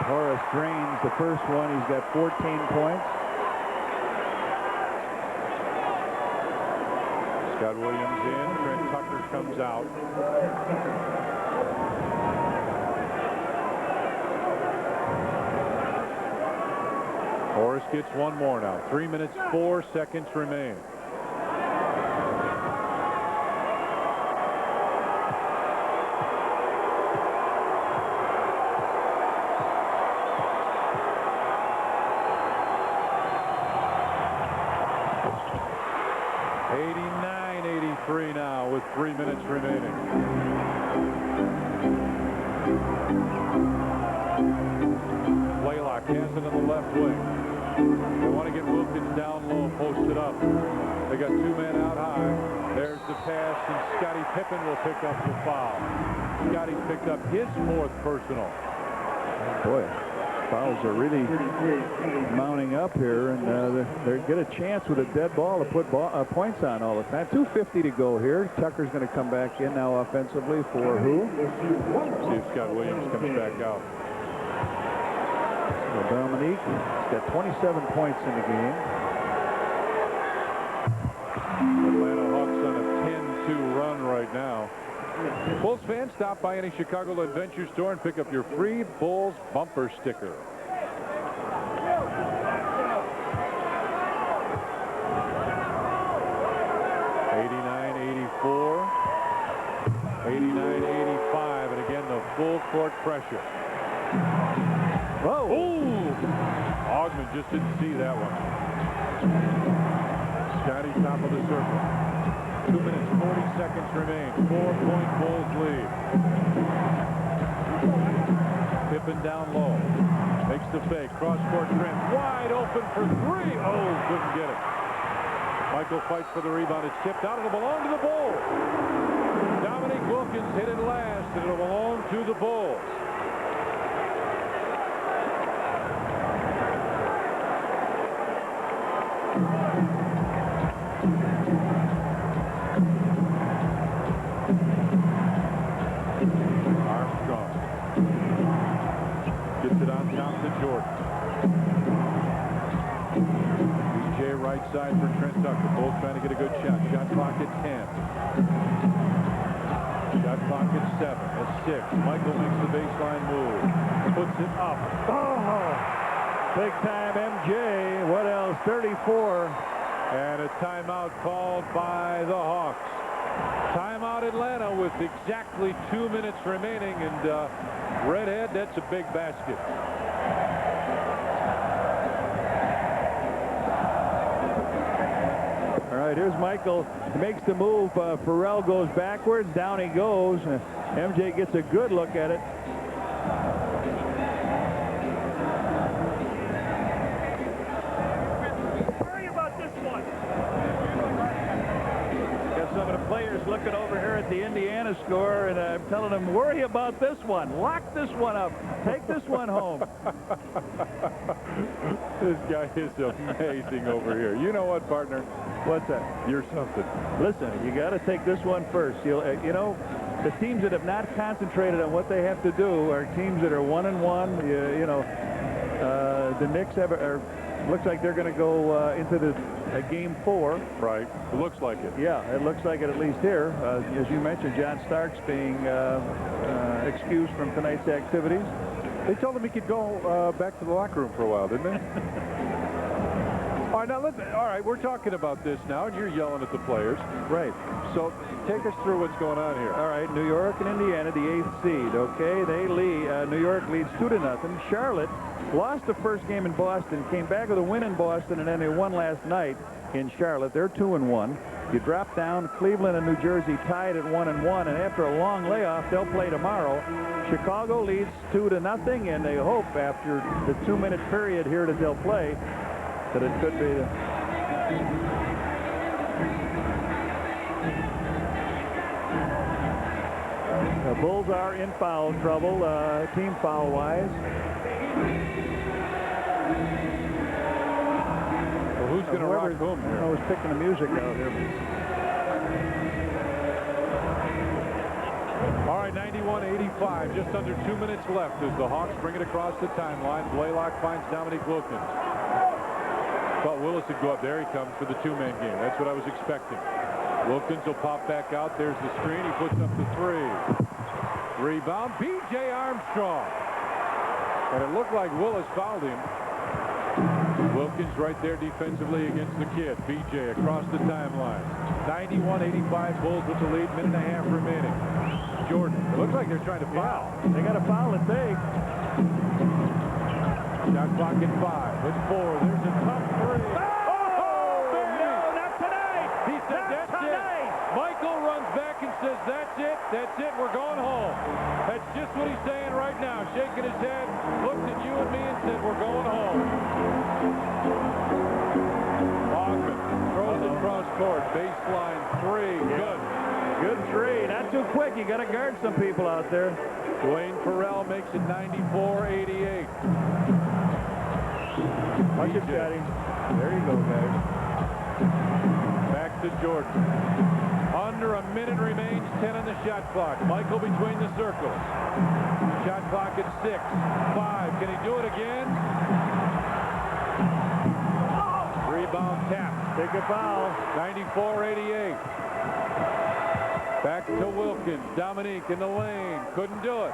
Horace drains the first one. He's got 14 points. Scott Williams in. Trent Tucker comes out. Horace gets one more now. 3 minutes, 4 seconds remain. Now with 3 minutes remaining. Blaylock has it in the left wing. They want to get Wilkins down low, posted up. They got 2 men out high. There's the pass, and Scottie Pippen will pick up the foul. Scottie picked up his 4th personal. Boy, fouls are really mounting up here, and they get a chance with a dead ball to put points on all the time. 2:50 to go here. Tucker's going to come back in now offensively for who? See if Scott Williams comes back out. So Dominique has got 27 points in the game. Atlanta Hawks on a 10-2 run right now. Bulls fans, stop by any Chicago Adventure store and pick up your free Bulls bumper sticker. '89-84, 89-85, and again the full court pressure. Whoa! Ooh! Ogman just didn't see that one. Scotty top of the circle. 2 minutes, 40 seconds remain. 4-point Bulls lead. Pippen down low. Makes the fake. Cross-court Trent. Wide open for 3. Oh, couldn't get it. Michael fights for the rebound. It's tipped out. It'll belong to the Bulls. Dominique Wilkins hit it last, and it'll belong to the Bulls. Armstrong gets it on top to Jordan. DJ right side for Trent Tucker. Bulls trying to get a good shot. Shot clock at 10. Shot clock at 7. At 6. Michael makes the baseline move. Puts it up. Oh! Big time MJ. What else? 34. And a timeout called by the Hawks. Timeout Atlanta with exactly 2 minutes remaining, and Redhead, that's a big basket. All right, here's Michael. He makes the move. Farrell goes backwards. Down he goes. MJ gets a good look at it. Some of the players looking over here at the Indiana score, and I'm telling them, worry about this one. Lock this one up. Take this one home. This guy is amazing over here. You know what, partner? What's that? You're something. Listen, you got to take this one first. You know, the teams that have not concentrated on what they have to do are teams that are 1-1. You know, the Knicks looks like they're going to go into the game 4. Right. It looks like it. Yeah, it looks like it at least here. As you mentioned, John Starks being excused from tonight's activities. They told him he could go back to the locker room for a while, didn't they? All right, we're talking about this now, and you're yelling at the players. Right. So take us through what's going on here. All right, New York and Indiana, the 8th seed, okay? They lead, New York leads 2-0. Charlotte lost the first game in Boston, came back with a win in Boston, and then they won last night in Charlotte. They're 2-1. You drop down, Cleveland and New Jersey tied at 1-1, and after a long layoff, they'll play tomorrow. Chicago leads 2-0, and they hope after the 2-minute period here that they'll play that it could be the Bulls are in foul trouble, team foul-wise. Well, who's going to rock whom here? I was picking the music out here. All right, 91-85, just under 2 minutes left as the Hawks bring it across the timeline. Blaylock finds Dominique Wilkins. Thought Willis would go up. There he comes for the two-man game. That's what I was expecting. Wilkins will pop back out. There's the screen. He puts up the three. Rebound, B.J. Armstrong. And it looked like Willis fouled him. Wilkins right there defensively against the kid. B.J. across the timeline. 91-85, Bulls with the lead, minute and a half remaining. Jordan, it looks like they're trying to foul. They got to foul it big. Shot clock at 5. It's 4. There's a tough three. Oh, no, not tonight. He said, that's it. Michael runs back and says, that's it. That's it. We're going home. That's just what he's saying right now. Shaking his head, looked at you and me and said, we're going home. Ogman throws it cross court. Baseline three. Good. Good three. Not too quick. You got to guard some people out there. Dwayne Farrell makes it 94-88. Watch it, Scotty. There you go, guys. Back to Jordan. Under a minute remains, 10 on the shot clock. Michael between the circles. Shot clock at 6. 5. Can he do it again? Rebound tap. Take a foul. 94-88. Back to Wilkins. Dominique in the lane. Couldn't do it.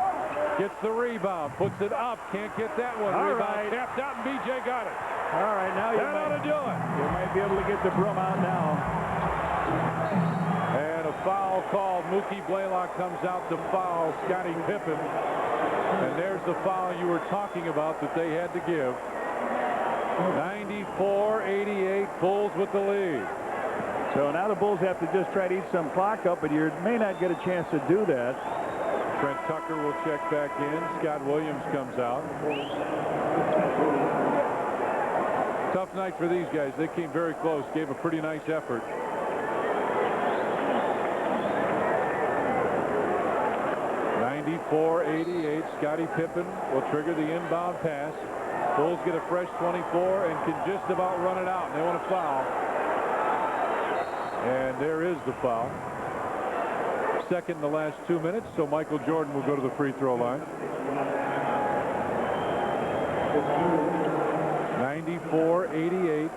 Gets the rebound. Puts it up. Can't get that one. All Rebound right. tapped out, and B.J. got it. All right, now you That ought to do it. You might be able to get the broom out now. And a foul called. Mookie Blaylock comes out to foul Scottie Pippen. And there's the foul you were talking about that they had to give. 94-88, Bulls with the lead. So now the Bulls have to just try to eat some clock up, but you may not get a chance to do that. Trent Tucker will check back in. Scott Williams comes out. Tough night for these guys. They came very close, gave a pretty nice effort. .94-88. Scottie Pippen will trigger the inbound pass. Bulls get a fresh 24 and can just about run it out. And they want to foul. And there is the foul. Second in the last 2 minutes, so Michael Jordan will go to the free throw line. 94-88.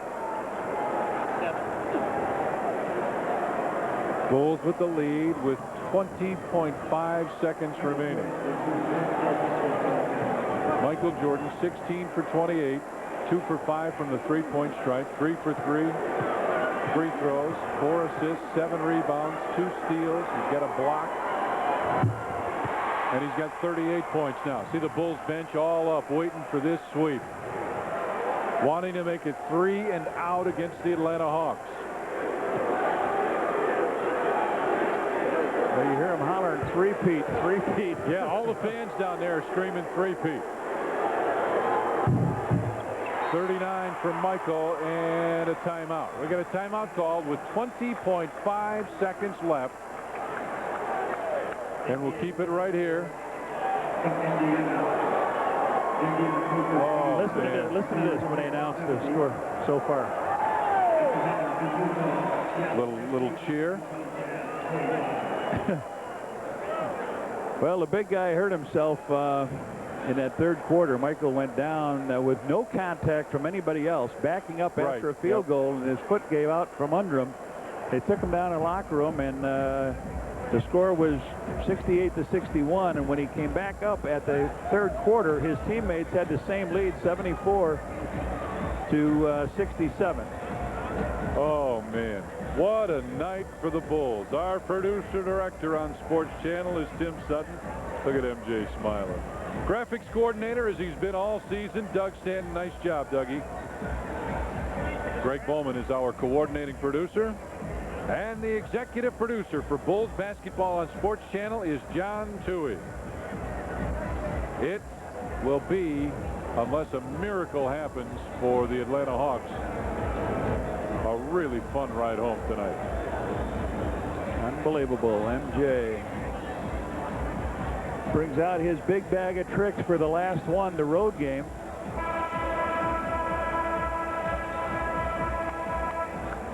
Bulls with the lead with 20.5 seconds remaining. Michael Jordan, 16 for 28, 2 for 5 from the three-point stripe, 3 for 3 free throws, 4 assists, 7 rebounds, 2 steals. He's got a block. And he's got 38 points now. See the Bulls bench all up waiting for this sweep. Wanting to make it 3 and out against the Atlanta Hawks. Well, you hear them hollering three-peat, three-peat. Yeah, all the fans down there are screaming three-peat. 39 for Michael and a timeout. We got a timeout called with 20.5 seconds left. And we'll keep it right here. Oh, listen to this when they announce the score so far. Little cheer. Well, the big guy hurt himself in that third quarter. Michael went down with no contact from anybody else, backing up after a field goal, and his foot gave out from under him. They took him down in the locker room, and the score was 68-61. And when he came back up at the third quarter, his teammates had the same lead, 74. to 67. Oh, man. What a night for the Bulls. Our producer-director on Sports Channel is Tim Sutton. Look at MJ smiling. Graphics coordinator, as he's been all season, Doug Stanton. Nice job, Dougie. Greg Bowman is our coordinating producer. And the executive producer for Bulls basketball on Sports Channel is John Toohey. It will be, unless a miracle happens for the Atlanta Hawks, a really fun ride home tonight. Unbelievable. MJ brings out his big bag of tricks for the last one, the road game.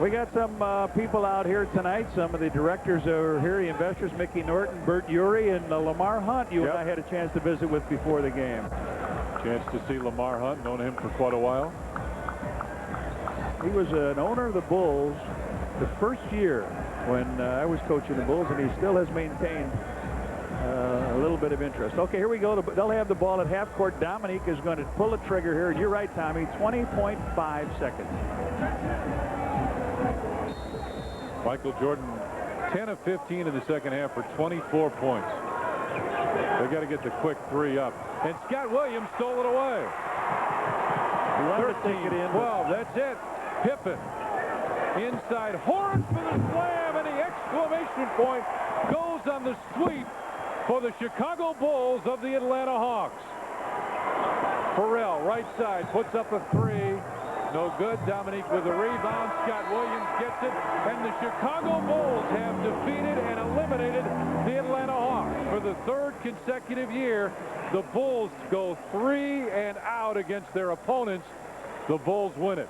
We got some people out here tonight. Some of the directors are here, the investors, Mickey Norton, Bert Urey, and Lamar Hunt, you and I had a chance to visit with before the game. Chance to see Lamar Hunt, known him for quite a while. He was an owner of the Bulls the first year when I was coaching the Bulls, and he still has maintained a little bit of interest. Okay, here we go. They'll have the ball at half court. Dominique is going to pull the trigger here, and you're right, Tommy, 20.5 seconds. Michael Jordan, 10 of 15 in the second half for 24 points. They got to get the quick three up. And Scott Williams stole it away. 13, 12, that's it. Pippen inside. Horn for the slam, and the exclamation point goes on the sweep for the Chicago Bulls of the Atlanta Hawks. Pharrell, right side, puts up a three. No good. Dominique with a rebound. Scott Williams gets it. And the Chicago Bulls have defeated and eliminated the Atlanta Hawks. For the third consecutive year, the Bulls go 3 and out against their opponents. The Bulls win it.